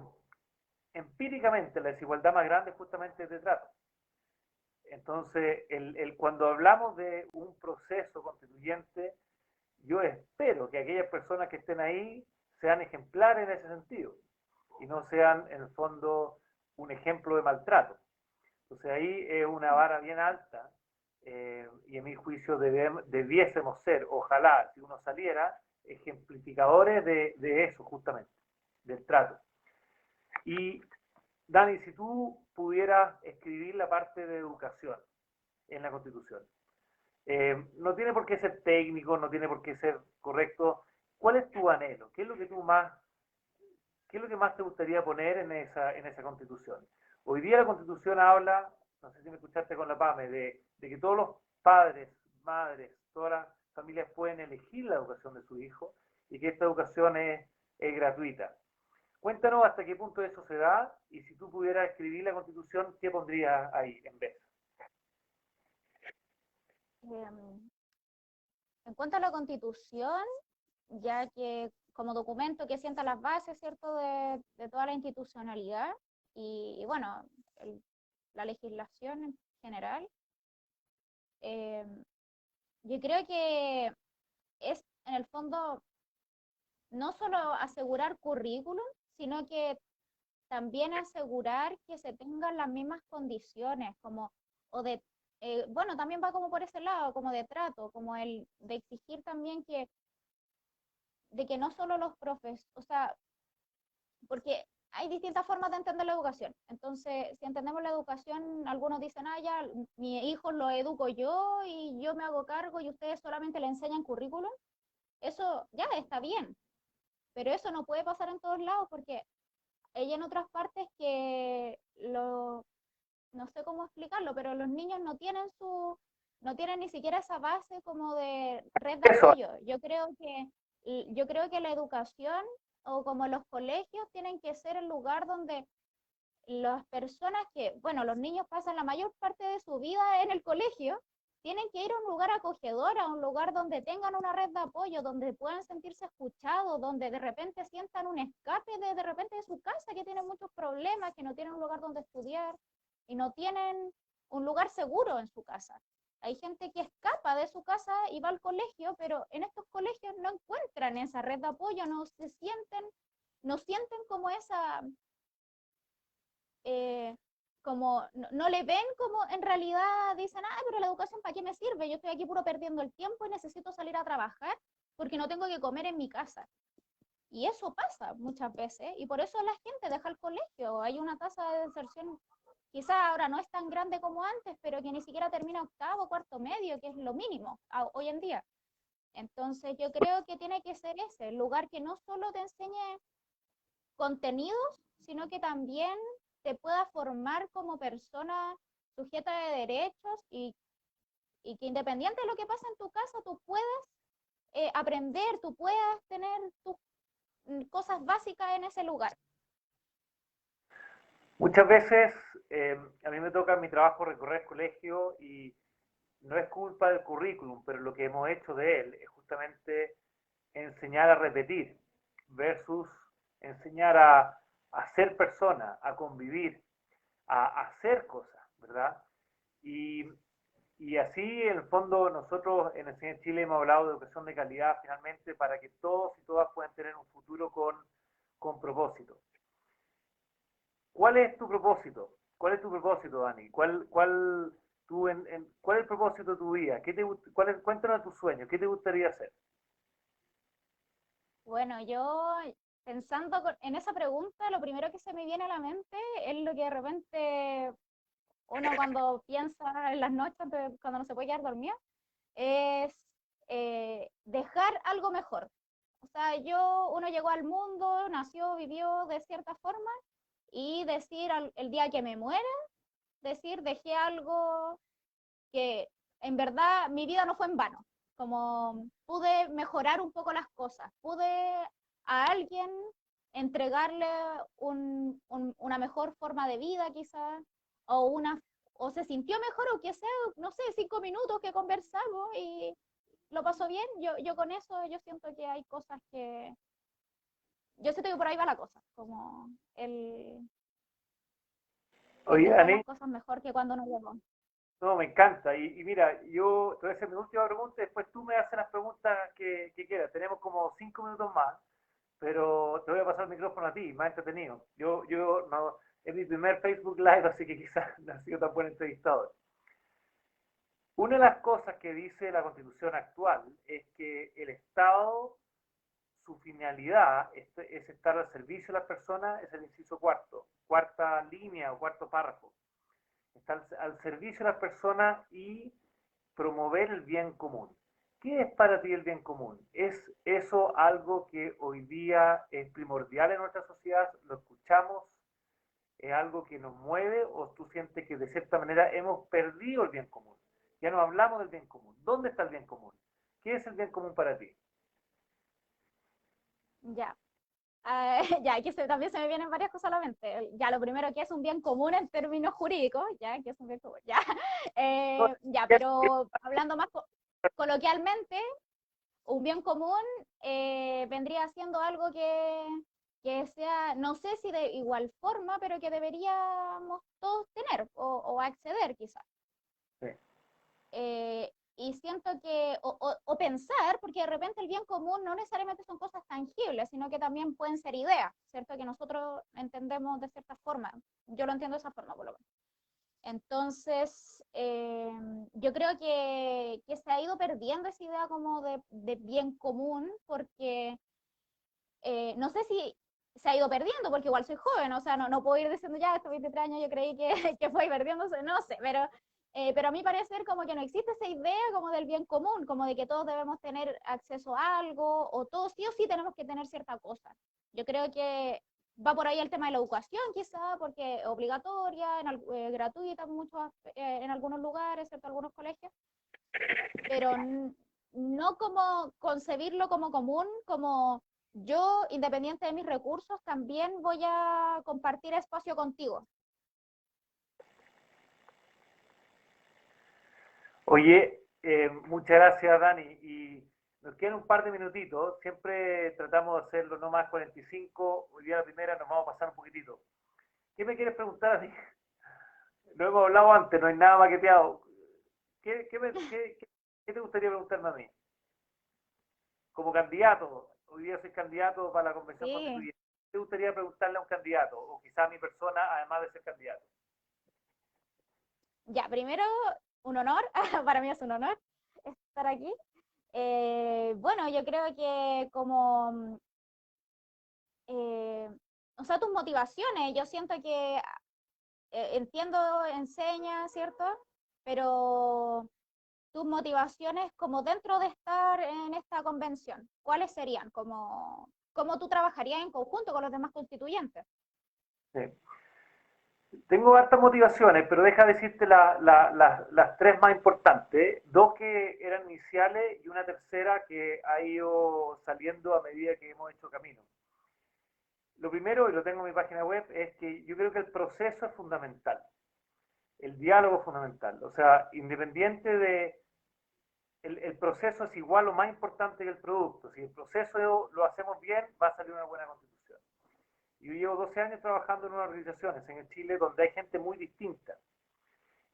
empíricamente la desigualdad más grande justamente es de trato. Entonces, cuando hablamos de un proceso constituyente, yo espero que aquellas personas que estén ahí sean ejemplares en ese sentido y no sean, en el fondo, un ejemplo de maltrato. Entonces ahí es una vara bien alta y en mi juicio debiésemos ser, ojalá, si uno saliera, ejemplificadores de eso justamente, del trato. Y Dani, si tú pudieras escribir la parte de educación en la Constitución, no tiene por qué ser técnico, no tiene por qué ser correcto. ¿Cuál es tu anhelo? ¿Qué es lo que qué es lo que más te gustaría poner en esa Constitución? Hoy día la Constitución habla, no sé si me escuchaste con la PAME, de que todos los padres, madres, todas las familias pueden elegir la educación de su hijo y que esta educación es gratuita. Cuéntanos hasta qué punto eso se da y si tú pudieras escribir la Constitución, ¿qué pondrías ahí en vez? Em, en cuanto a la Constitución, ya que como documento que sienta las bases, ¿cierto?, de toda la institucionalidad y bueno, la legislación en general, yo creo que es en el fondo no solo asegurar currículum, sino que también asegurar que se tengan las mismas condiciones, como, o de, bueno, también va como por ese lado, como de trato, como el de exigir también de que no solo los profes, o sea, porque hay distintas formas de entender la educación. Entonces, si entendemos la educación, algunos dicen, ah, ya, mi hijo lo educo yo y yo me hago cargo y ustedes solamente le enseñan currículum. Eso ya está bien, pero eso no puede pasar en todos lados porque hay en otras partes que no sé cómo explicarlo, pero los niños no tienen ni siquiera esa base como de red de Eso, apoyo. Yo creo que la educación o como los colegios tienen que ser el lugar donde las personas que, bueno, los niños pasan la mayor parte de su vida en el colegio, tienen que ir a un lugar acogedor, a un lugar donde tengan una red de apoyo, donde puedan sentirse escuchados, donde de repente sientan un escape de repente de su casa, que tienen muchos problemas, que no tienen un lugar donde estudiar y no tienen un lugar seguro en su casa. Hay gente que escapa de su casa y va al colegio, pero en estos colegios no encuentran esa red de apoyo, no sienten como esa, eh, como no le ven como en realidad dicen, ah, pero la educación ¿para qué me sirve? Yo estoy aquí puro perdiendo el tiempo y necesito salir a trabajar porque no tengo que comer en mi casa. Y eso pasa muchas veces y por eso la gente deja el colegio. Hay una tasa de deserción, quizás ahora no es tan grande como antes, pero que ni siquiera termina octavo, cuarto medio, que es lo mínimo hoy en día. Entonces yo creo que tiene que ser ese, el lugar que no solo te enseñe contenidos, sino que también te pueda formar como persona sujeta de derechos y que independiente de lo que pasa en tu casa, tú puedas aprender, tú puedas tener tus cosas básicas en ese lugar. muchas veces a mí me toca en mi trabajo recorrer el colegio y no es culpa del currículum, pero lo que hemos hecho de él es justamente enseñar a repetir versus enseñar a ser persona, a convivir, a hacer cosas, ¿verdad? Y, y así, en el fondo, nosotros en Enseña Chile hemos hablado de educación de calidad finalmente para que todos y todas puedan tener un futuro con propósito. ¿Cuál es tu propósito? ¿Cuál es tu propósito, Dani? ¿Cuál es el propósito de tu vida? Cuéntanos tus sueños. ¿Qué te gustaría hacer? Bueno, pensando en esa pregunta, lo primero que se me viene a la mente es lo que de repente uno cuando piensa en las noches, cuando no se puede quedar dormido, es dejar algo mejor. O sea, uno llegó al mundo, nació, vivió de cierta forma y decir el día que me muera, decir dejé algo que en verdad mi vida no fue en vano, como pude mejorar un poco las cosas, pude a alguien entregarle una mejor forma de vida quizás, o o se sintió mejor, o que sea, no sé, 5 minutos que conversamos y lo pasó bien. Yo con eso, yo siento que hay cosas yo siento que por ahí va la cosa, como el Oye, dejar Ani, las cosas mejor que cuando no llegó. no, me encanta. Y mira, yo te voy a hacer mi última pregunta y después tú me haces las preguntas que quieras. Tenemos como 5 minutos más, pero te voy a pasar el micrófono a ti, más entretenido. Yo no, es mi primer Facebook Live, así que quizás no ha sido tan buen entrevistador. Una de las cosas que dice la Constitución actual es que el Estado, su finalidad es estar al servicio de las personas, es el inciso cuarto, cuarta línea o cuarto párrafo. Está al servicio de las personas y promover el bien común. ¿Qué es para ti el bien común? ¿Es eso algo que hoy día es primordial en nuestra sociedad? ¿Lo escuchamos? ¿Es algo que nos mueve o tú sientes que de cierta manera hemos perdido el bien común? Ya no hablamos del bien común. ¿Dónde está el bien común? ¿Qué es el bien común para ti? Ya. Ya, también se me vienen varias cosas a la mente. Ya, lo primero que es un bien común en términos jurídicos, ya, que es un bien común, ya. Ya, pero hablando más coloquialmente, un bien común vendría siendo algo que sea, no sé si de igual forma, pero que deberíamos todos tener o acceder quizás. Sí. Y siento que, o pensar, porque de repente el bien común no necesariamente son cosas tangibles, sino que también pueden ser ideas, ¿cierto? Que nosotros entendemos de cierta forma. Yo lo entiendo de esa forma, por lo menos. Entonces, yo creo que se ha ido perdiendo esa idea como de bien común, porque no sé si se ha ido perdiendo, porque igual soy joven, o sea, no puedo ir diciendo ya, estos 23 años yo creí que, que fue perdiéndose, no sé, pero a mí parecer como que no existe esa idea como del bien común, como de que todos debemos tener acceso a algo, o todos sí o sí tenemos que tener cierta cosa. Yo creo que va por ahí el tema de la educación, quizá, porque es obligatoria, gratuita en algunos lugares, ¿cierto? Algunos colegios, pero no como concebirlo como común, como yo, independiente de mis recursos, también voy a compartir espacio contigo. Oye, muchas gracias, Dani. Y nos quedan un par de minutitos. Siempre tratamos de hacerlo no más 45. Hoy día la primera nos vamos a pasar un poquitito. ¿Qué me quieres preguntar a mí? Lo hemos hablado antes, no hay nada maqueteado. ¿Qué te gustaría preguntarme a mí? Como candidato, hoy día soy candidato para la convención Sí, constituyente. ¿Qué te gustaría preguntarle a un candidato? O quizá a mi persona, además de ser candidato. ya, primero, un honor, para mí es un honor estar aquí. Bueno, yo creo que como, eh, o sea, tus motivaciones, yo siento que entiendo, enseña, ¿cierto? Pero tus motivaciones como dentro de estar en esta convención, ¿cuáles serían? ¿Cómo tú trabajarías en conjunto con los demás constituyentes? Sí. Tengo hartas motivaciones, pero deja decirte las tres más importantes. Dos que eran iniciales y una tercera que ha ido saliendo a medida que hemos hecho camino. Lo primero, y lo tengo en mi página web, es que yo creo que el proceso es fundamental. El diálogo es fundamental. O sea, independiente de... El proceso es igual o más importante que el producto. Si el proceso lo hacemos bien, va a salir una buena constitución. Yo llevo 12 años trabajando en unas organizaciones en el Chile donde hay gente muy distinta.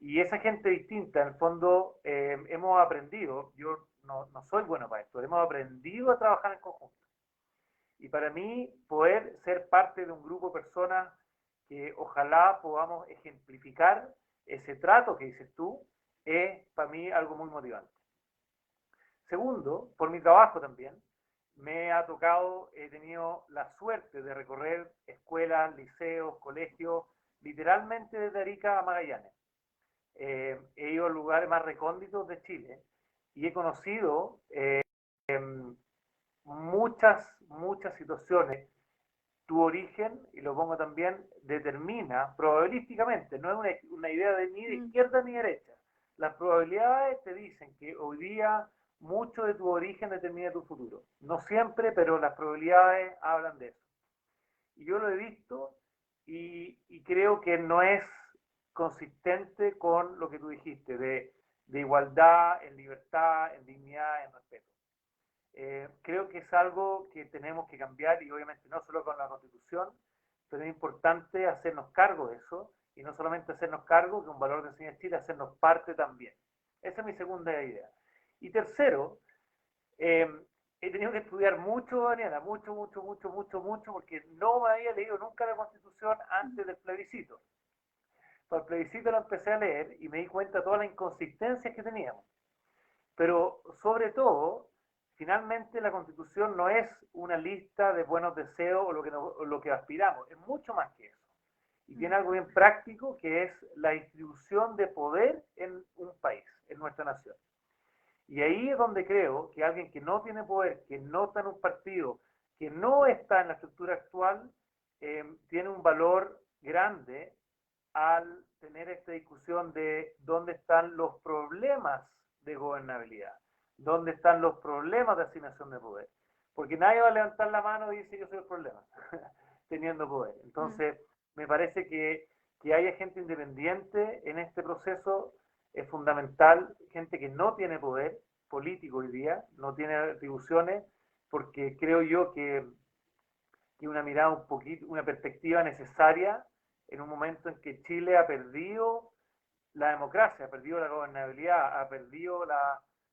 Y esa gente distinta, en el fondo, hemos aprendido, yo no soy bueno para esto, hemos aprendido a trabajar en conjunto. Y para mí, poder ser parte de un grupo de personas que ojalá podamos ejemplificar ese trato que dices tú, es para mí algo muy motivante. Segundo, por mi trabajo también, me ha tocado, he tenido la suerte de recorrer escuelas, liceos, colegios, literalmente desde Arica a Magallanes. He ido a lugares más recónditos de Chile y he conocido muchas situaciones. Tu origen, y lo pongo también, determina probabilísticamente, no es una idea de ni de izquierda ni derecha. Las probabilidades te dicen que hoy día mucho de tu origen determina tu futuro. No siempre, pero las probabilidades hablan de eso. Y yo lo he visto y creo que no es consistente con lo que tú dijiste, de igualdad, en libertad, en dignidad, en respeto. Creo que es algo que tenemos que cambiar y obviamente no solo con la Constitución, pero es importante hacernos cargo de eso y no solamente hacernos cargo, que un valor de enseñar Chile, hacernos parte también. Esa es mi segunda idea. Y tercero, he tenido que estudiar mucho, Daniela, mucho, porque no me había leído nunca la Constitución antes del plebiscito. Para el plebiscito lo empecé a leer y me di cuenta de todas las inconsistencias que teníamos. Pero sobre todo, finalmente la Constitución no es una lista de buenos deseos o lo que aspiramos, es mucho más que eso. Y tiene algo bien práctico que es la distribución de poder en un país, en nuestra nación. Y ahí es donde creo que alguien que no tiene poder, que no está en un partido, que no está en la estructura actual, tiene un valor grande al tener esta discusión de dónde están los problemas de gobernabilidad, dónde están los problemas de asignación de poder. Porque nadie va a levantar la mano y dice yo soy el problema, teniendo poder. Entonces, me parece que haya gente independiente en este proceso es fundamental, gente que no tiene poder político hoy día, no tiene atribuciones, porque creo yo que una mirada un poquito, una perspectiva necesaria en un momento en que Chile ha perdido la democracia, ha perdido la gobernabilidad, ha perdido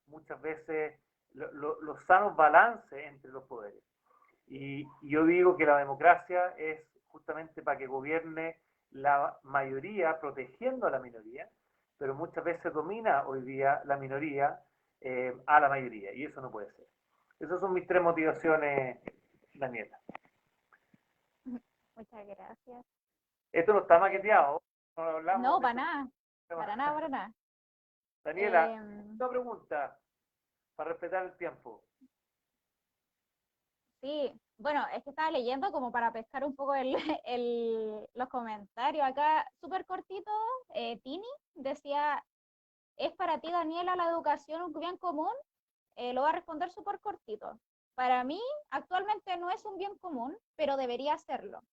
muchas veces los sanos balances entre los poderes. Y yo digo que la democracia es justamente para que gobierne la mayoría, protegiendo a la minoría, pero muchas veces domina hoy día la minoría a la mayoría, y eso no puede ser. Esas son mis tres motivaciones, Daniela. Muchas gracias. Esto no está maqueteado, no hablamos. No, para nada, para nada, para nada. Daniela, una pregunta para respetar el tiempo. Sí, bueno, es que estaba leyendo como para pescar un poco los comentarios. Acá, súper cortito, Tini decía, ¿es para ti, Daniela, la educación un bien común? Lo va a responder súper cortito. Para mí, actualmente no es un bien común, pero debería serlo.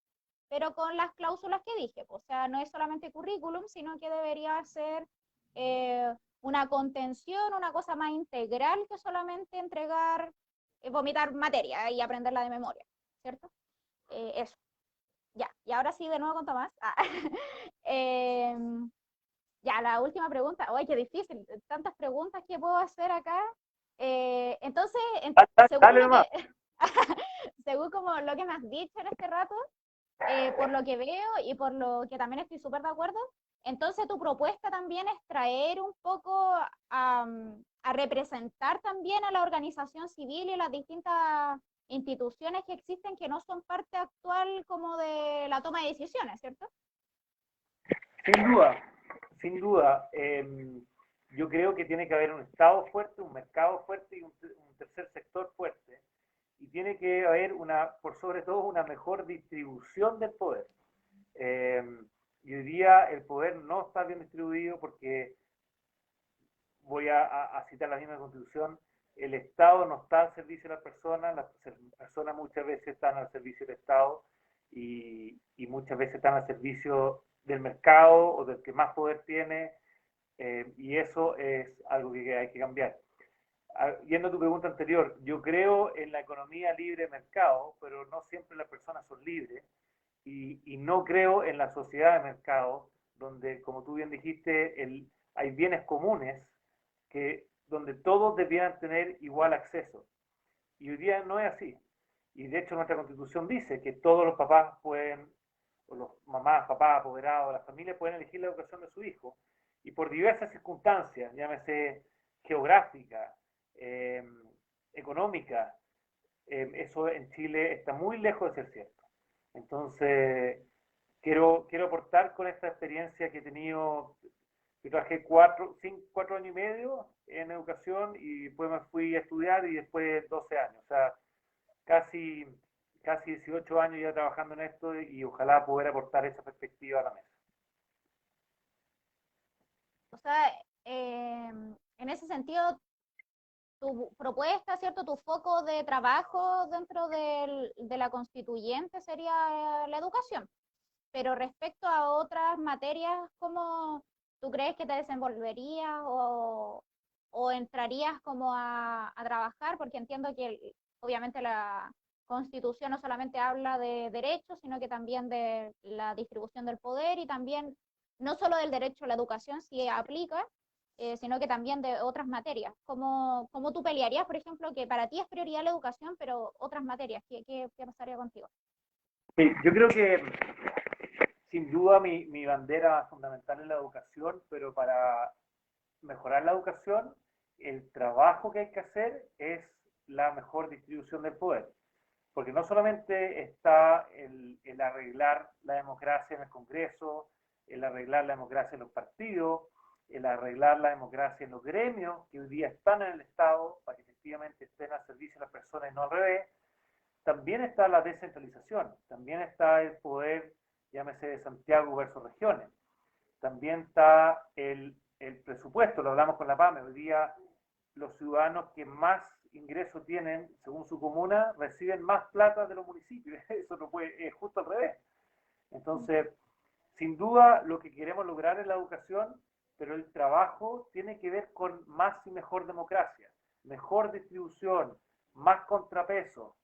Pero con las cláusulas que dije, o sea, no es solamente currículum, sino que debería ser una contención, una cosa más integral que solamente entregar, vomitar materia y aprenderla de memoria, ¿cierto? Eso. Ya, y ahora sí, de nuevo con Tomás. Ya, la última pregunta. Oye, qué difícil, tantas preguntas que puedo hacer acá. Entonces, según Dale lo que, nomás. según como lo que me has dicho en este rato, por lo que veo y por lo que también estoy súper de acuerdo, entonces tu propuesta también es traer un poco a representar también a la organización civil y las distintas instituciones que existen que no son parte actual como de la toma de decisiones, ¿cierto? Sin duda, sin duda. Yo creo que tiene que haber un Estado fuerte, un mercado fuerte y un tercer sector fuerte. Y tiene que haber por sobre todo, una mejor distribución del poder. Y hoy día el poder no está bien distribuido porque, voy a citar la misma Constitución, el Estado no está al servicio de las personas muchas veces están al servicio del Estado y muchas veces están al servicio del mercado o del que más poder tiene, y eso es algo que hay que cambiar. Yendo a tu pregunta anterior, yo creo en la economía libre de mercado, pero no siempre las personas son libres, y no creo en la sociedad de mercado, donde, como tú bien dijiste, hay bienes comunes donde todos debieran tener igual acceso. Y hoy día no es así. Y de hecho nuestra Constitución dice que todos los papás pueden, o los mamás, papás, apoderados, las familias pueden elegir la educación de su hijo. Y por diversas circunstancias, llámese geográfica, económica, eso en Chile está muy lejos de ser cierto. Entonces, quiero aportar con esta experiencia que he tenido. Yo trabajé 4 años y medio en educación y después me fui a estudiar y después 12 años. O sea, casi, casi 18 años ya trabajando en esto y ojalá poder aportar esa perspectiva a la mesa. O sea, en ese sentido, tu propuesta, ¿cierto? Tu foco de trabajo dentro de la constituyente sería la educación. Pero respecto a otras materias, ¿cómo tú crees que te desenvolverías o entrarías como a trabajar? Porque entiendo que obviamente la Constitución no solamente habla de derechos, sino que también de la distribución del poder y también no solo del derecho a la educación si aplica, sino que también de otras materias. ¿Cómo tú pelearías, por ejemplo, que para ti es prioridad la educación, pero otras materias? ¿Qué pasaría contigo? Sí, yo creo que sin duda mi bandera fundamental es la educación, pero para mejorar la educación, el trabajo que hay que hacer es la mejor distribución del poder. Porque no solamente está el arreglar la democracia en el Congreso, el arreglar la democracia en los partidos, el arreglar la democracia en los gremios que hoy día están en el Estado para que efectivamente estén al servicio de las personas y no al revés. También está la descentralización, también está el poder, llámese de Santiago versus regiones, también está el presupuesto, lo hablamos con la PAME, hoy día los ciudadanos que más ingresos tienen, según su comuna, reciben más plata de los municipios. Eso no puede, es justo al revés. Entonces, sin duda, lo que queremos lograr es la educación, pero el trabajo tiene que ver con más y mejor democracia, mejor distribución, más contrapeso,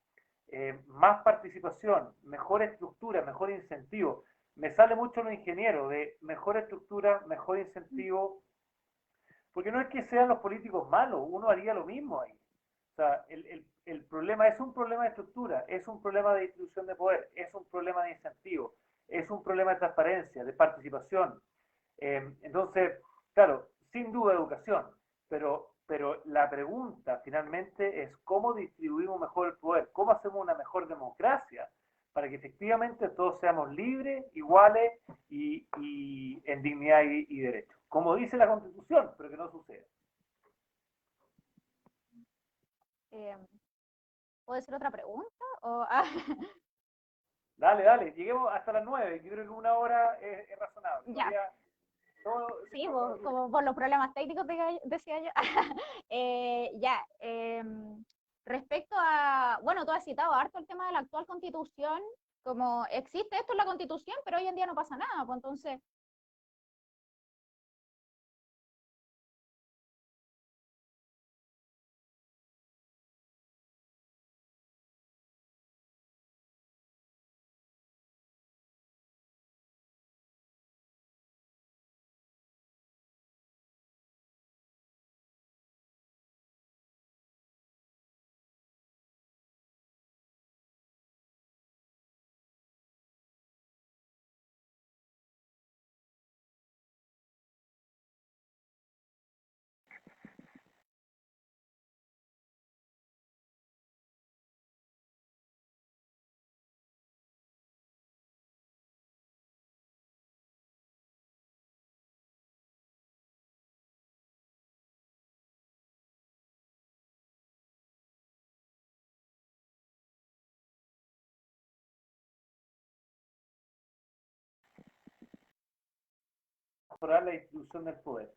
más participación, mejor estructura, mejor incentivo. Me sale mucho los ingenieros de mejor estructura, mejor incentivo, porque no es que sean los políticos malos, uno haría lo mismo ahí. O sea, el problema es un problema de estructura, es un problema de distribución de poder, es un problema de incentivo, es un problema de transparencia, de participación. Entonces, claro, sin duda educación, pero la pregunta finalmente es cómo distribuimos mejor el poder, cómo hacemos una mejor democracia para que efectivamente todos seamos libres, iguales y en dignidad y derecho. Como dice la Constitución, pero que no sucede. Eh, ¿Puedo decir otra pregunta? Dale, lleguemos hasta las 9. Yo creo que 1 hora es razonable. Ya, Todavía todo, sí, todo, como por los problemas técnicos decía yo. Ya, respecto a, bueno, tú has citado harto el tema de la actual constitución, como existe esto en la constitución, pero hoy en día no pasa nada, pues entonces, mejorar la distribución del poder.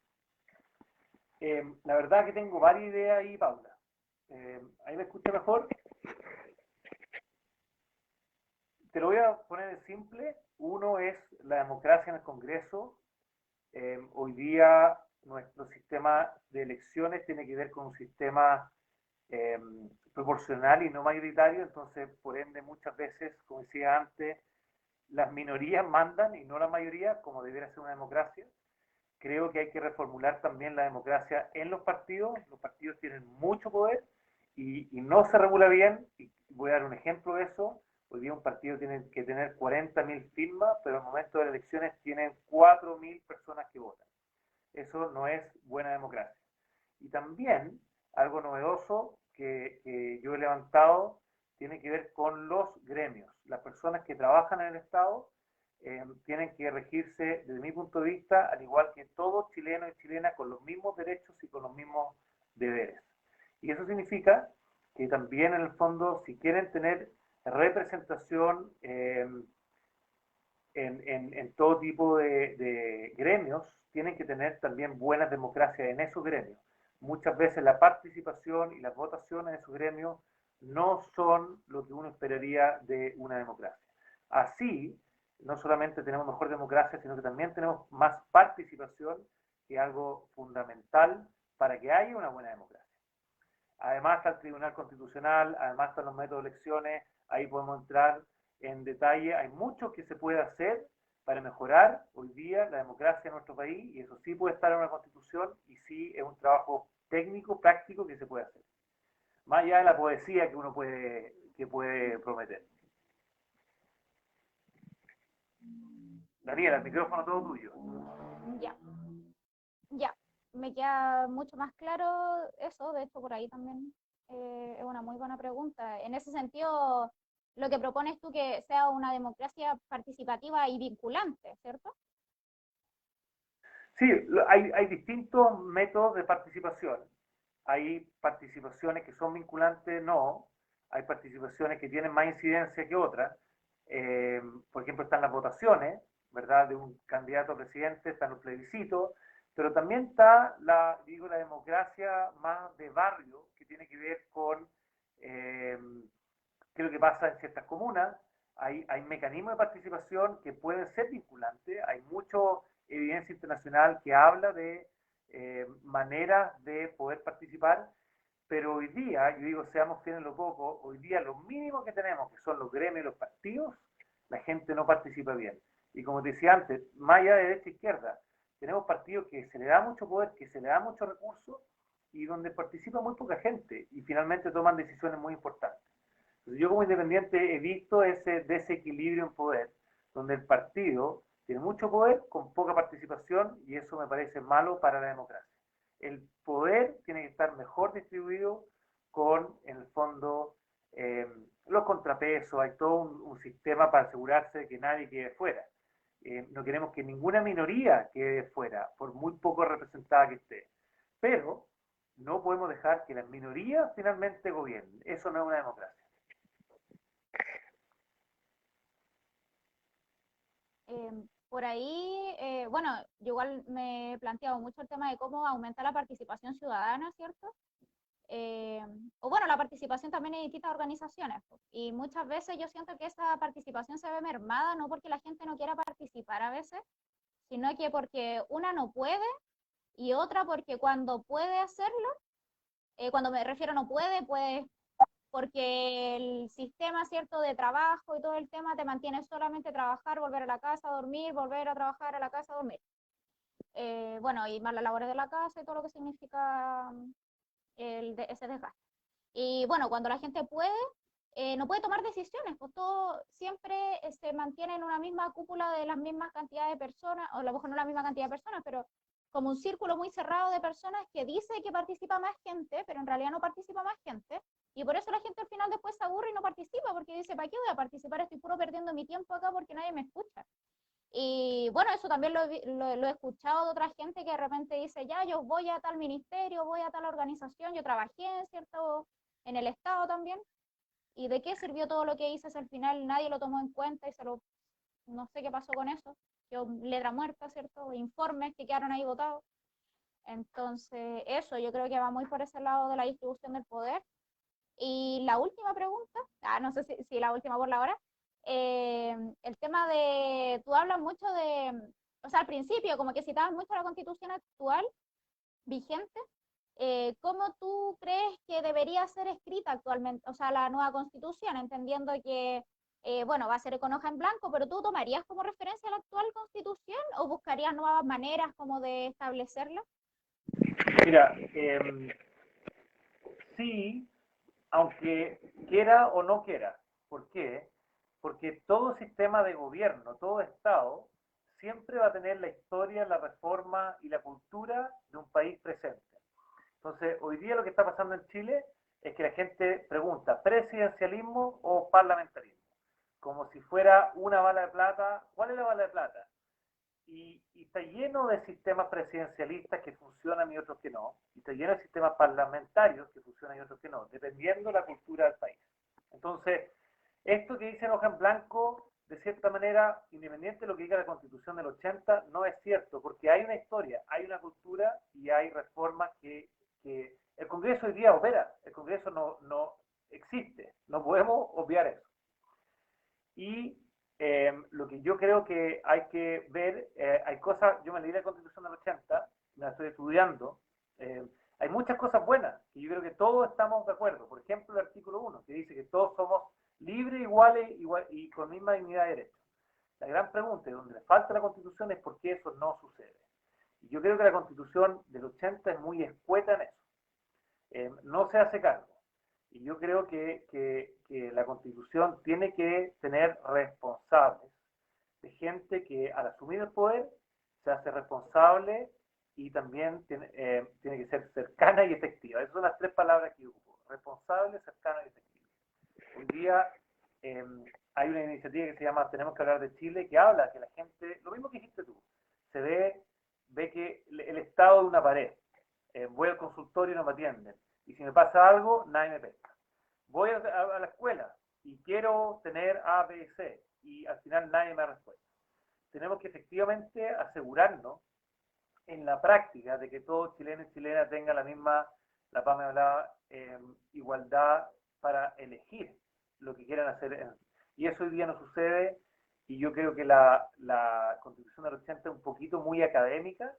La verdad que tengo varias ideas ahí, Paula. ¿Ahí me escucha mejor? Te lo voy a poner en simple. Uno es la democracia en el Congreso. Hoy día nuestro sistema de elecciones tiene que ver con un sistema eh, proporcional y no mayoritario, entonces por ende muchas veces, como decía antes, las minorías mandan y no la mayoría, como debiera ser una democracia. Creo que hay que reformular también la democracia en los partidos tienen mucho poder y no se regula bien, y voy a dar un ejemplo de eso. Hoy día un partido tiene que tener 40.000 firmas, pero al momento de las elecciones tienen 4.000 personas que votan. Eso no es buena democracia. Y también algo novedoso que yo he levantado tiene que ver con los gremios. Las personas que trabajan en el Estado tienen que regirse, desde mi punto de vista, al igual que todo chileno y chilena, con los mismos derechos y con los mismos deberes. Y eso significa que también, en el fondo, si quieren tener representación en todo tipo de gremios, tienen que tener también buenas democracias en esos gremios. Muchas veces la participación y las votaciones en esos gremios no son lo que uno esperaría de una democracia. Así, no solamente tenemos mejor democracia, sino que también tenemos más participación, que es algo fundamental para que haya una buena democracia. Además está el Tribunal Constitucional, además están los métodos de elecciones, ahí podemos entrar en detalle. Hay mucho que se puede hacer para mejorar hoy día la democracia en nuestro país, y eso sí puede estar en una constitución, y sí es un trabajo técnico, práctico, que se puede hacer. Más allá de la poesía que uno puede prometer. Daniela, el micrófono todo tuyo. Ya, ya. Me queda mucho más claro eso, de hecho por ahí también es una muy buena pregunta. En ese sentido, lo que propones tú que sea una democracia participativa y vinculante, ¿cierto? Sí, hay distintos métodos de participación. Hay participaciones que son vinculantes, no. Hay participaciones que tienen más incidencia que otras. Por ejemplo, están las votaciones, ¿verdad?, de un candidato a presidente, están los plebiscitos, pero también está la democracia más de barrio, que tiene que ver con qué es lo que pasa en ciertas comunas. Hay mecanismos de participación que pueden ser vinculantes. Hay mucha evidencia internacional que habla de maneras de poder participar, pero hoy día, yo digo, seamos fieles en lo poco, hoy día lo mínimo que tenemos, que son los gremios y los partidos, la gente no participa bien. Y como te decía antes, más allá de derecha e izquierda, tenemos partidos que se le da mucho poder, que se le da muchos recursos, y donde participa muy poca gente, y finalmente toman decisiones muy importantes. Entonces, yo como independiente he visto ese desequilibrio en poder, donde el partido tiene mucho poder con poca participación, y eso me parece malo para la democracia. El poder tiene que estar mejor distribuido con, en el fondo, los contrapesos. Hay todo un sistema para asegurarse de que nadie quede fuera. No queremos que ninguna minoría quede fuera, por muy poco representada que esté. Pero no podemos dejar que las minorías finalmente gobiernen. Eso no es una democracia. Por ahí, bueno, yo igual me he planteado mucho el tema de cómo aumentar la participación ciudadana, ¿cierto? Eh, o bueno, la participación también en distintas organizaciones, pues. Y muchas veces yo siento que esa participación se ve mermada, no porque la gente no quiera participar a veces, sino que porque una no puede y otra porque cuando puede hacerlo, cuando me refiero no puede, pues porque el sistema, ¿cierto?, de trabajo y todo el tema te mantiene solamente trabajar, volver a la casa, dormir, volver a trabajar, a la casa, dormir. Bueno, y más las labores de la casa y todo lo que significa ese desgaste. Y bueno, cuando la gente puede, no puede tomar decisiones, pues todo siempre se mantiene en una misma cúpula de las mismas cantidades de personas, o a lo mejor no la misma cantidad de personas, pero como un círculo muy cerrado de personas que dice que participa más gente, pero en realidad no participa más gente. Y por eso la gente al final después se aburre y no participa, porque dice, ¿para qué voy a participar? Estoy puro perdiendo mi tiempo acá porque nadie me escucha. Y bueno, eso también lo he escuchado de otra gente que de repente dice, ya, yo voy a tal ministerio, voy a tal organización, yo trabajé en el Estado también, y de qué sirvió todo lo que hice si al final nadie lo tomó en cuenta y no sé qué pasó con eso, yo letra muerta, ¿cierto? Informes que quedaron ahí votados. Entonces, eso yo creo que va muy por ese lado de la distribución del poder. Y la última pregunta, no sé si la última por la hora, el tema de, tú hablas mucho o sea, al principio como que citabas mucho la constitución actual, vigente. ¿Cómo tú crees que debería ser escrita actualmente, o sea, la nueva constitución, entendiendo que, bueno, va a ser con hoja en blanco, pero tú tomarías como referencia la actual constitución o buscarías nuevas maneras como de establecerla? Mira, sí, aunque quiera o no quiera. ¿Por qué? Porque todo sistema de gobierno, todo Estado, siempre va a tener la historia, la reforma y la cultura de un país presente. Entonces, hoy día lo que está pasando en Chile es que la gente pregunta, ¿presidencialismo o parlamentarismo? Como si fuera una bala de plata. ¿Cuál es la bala de plata? Y está lleno de sistemas presidencialistas que funcionan y otros que no, y está lleno de sistemas parlamentarios que funcionan y otros que no, dependiendo de la cultura del país. Entonces, esto que dice en hoja en blanco, de cierta manera, independiente de lo que diga la Constitución del 80, no es cierto, porque hay una historia, hay una cultura y hay reformas que el Congreso hoy día opera, el Congreso no existe, no podemos obviar eso. Y lo que yo creo que hay que ver, hay cosas, yo me leí la Constitución del 80, la estoy estudiando, hay muchas cosas buenas, y yo creo que todos estamos de acuerdo. Por ejemplo, el artículo 1, que dice que todos somos libres, iguales y con misma dignidad de derechos. La gran pregunta, y donde le falta la Constitución, es por qué eso no sucede. Y yo creo que la Constitución del 80 es muy escueta en eso. No se hace cargo. Y yo creo que la Constitución tiene que tener responsables, de gente que al asumir el poder se hace responsable y también tiene que ser cercana y efectiva. Esas son las tres palabras que yo ocupo: responsable, cercana y efectiva. Hoy día hay una iniciativa que se llama Tenemos que hablar de Chile, que habla que la gente, lo mismo que dijiste tú, se ve que el estado de una pared. Voy al consultorio y no me atienden. Y si me pasa algo, nadie me pesca. Voy a la escuela y quiero tener A, B y C, y al final nadie me responde. Tenemos que efectivamente asegurarnos en la práctica de que todo chileno y chilena tenga la misma, la PAME hablaba, igualdad para elegir lo que quieran hacer. Y eso hoy día no sucede, y yo creo que la Constitución del 80 es un poquito muy académica,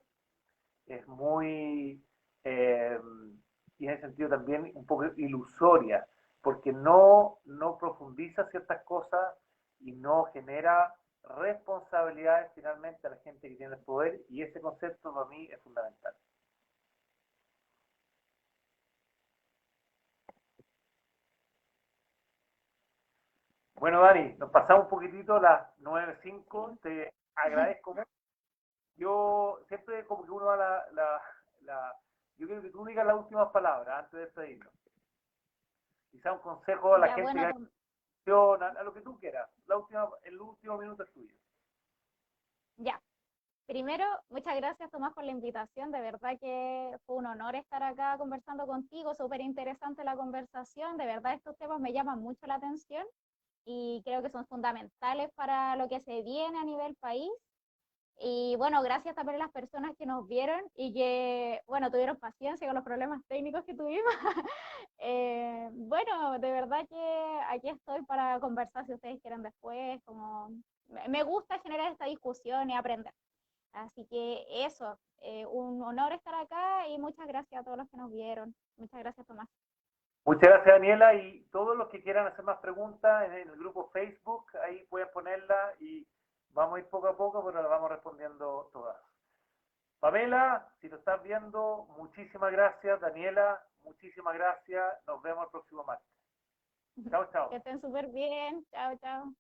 es muy, y en ese sentido también un poco ilusoria, porque no profundiza ciertas cosas y no genera responsabilidades finalmente a la gente que tiene el poder, y ese concepto para mí es fundamental. Bueno, Dani, nos pasamos un poquitito las 9:05, te agradezco mucho. Yo siempre como que uno da yo quiero que tú digas las últimas palabras antes de despedirnos. Quizá un consejo a la Ya, gente bueno, que a lo que tú quieras. El último minuto es tuyo. ya. Primero, muchas gracias Tomás por la invitación, de verdad que fue un honor estar acá conversando contigo, súper interesante la conversación, de verdad estos temas me llaman mucho la atención y creo que son fundamentales para lo que se viene a nivel país. Y bueno, gracias también a las personas que nos vieron y que, bueno, tuvieron paciencia con los problemas técnicos que tuvimos. Bueno, de verdad que aquí estoy para conversar si ustedes quieren después, como me gusta generar esta discusión y aprender. Así que eso, un honor estar acá y muchas gracias a todos los que nos vieron. Muchas gracias, Tomás. Muchas gracias, Daniela, y todos los que quieran hacer más preguntas en el grupo Facebook, ahí pueden ponerla y vamos a ir poco a poco, pero las vamos respondiendo todas. Pamela, si lo estás viendo, muchísimas gracias. Daniela, muchísimas gracias. Nos vemos el próximo martes. Chao, chao. Que estén súper bien. Chao, chao.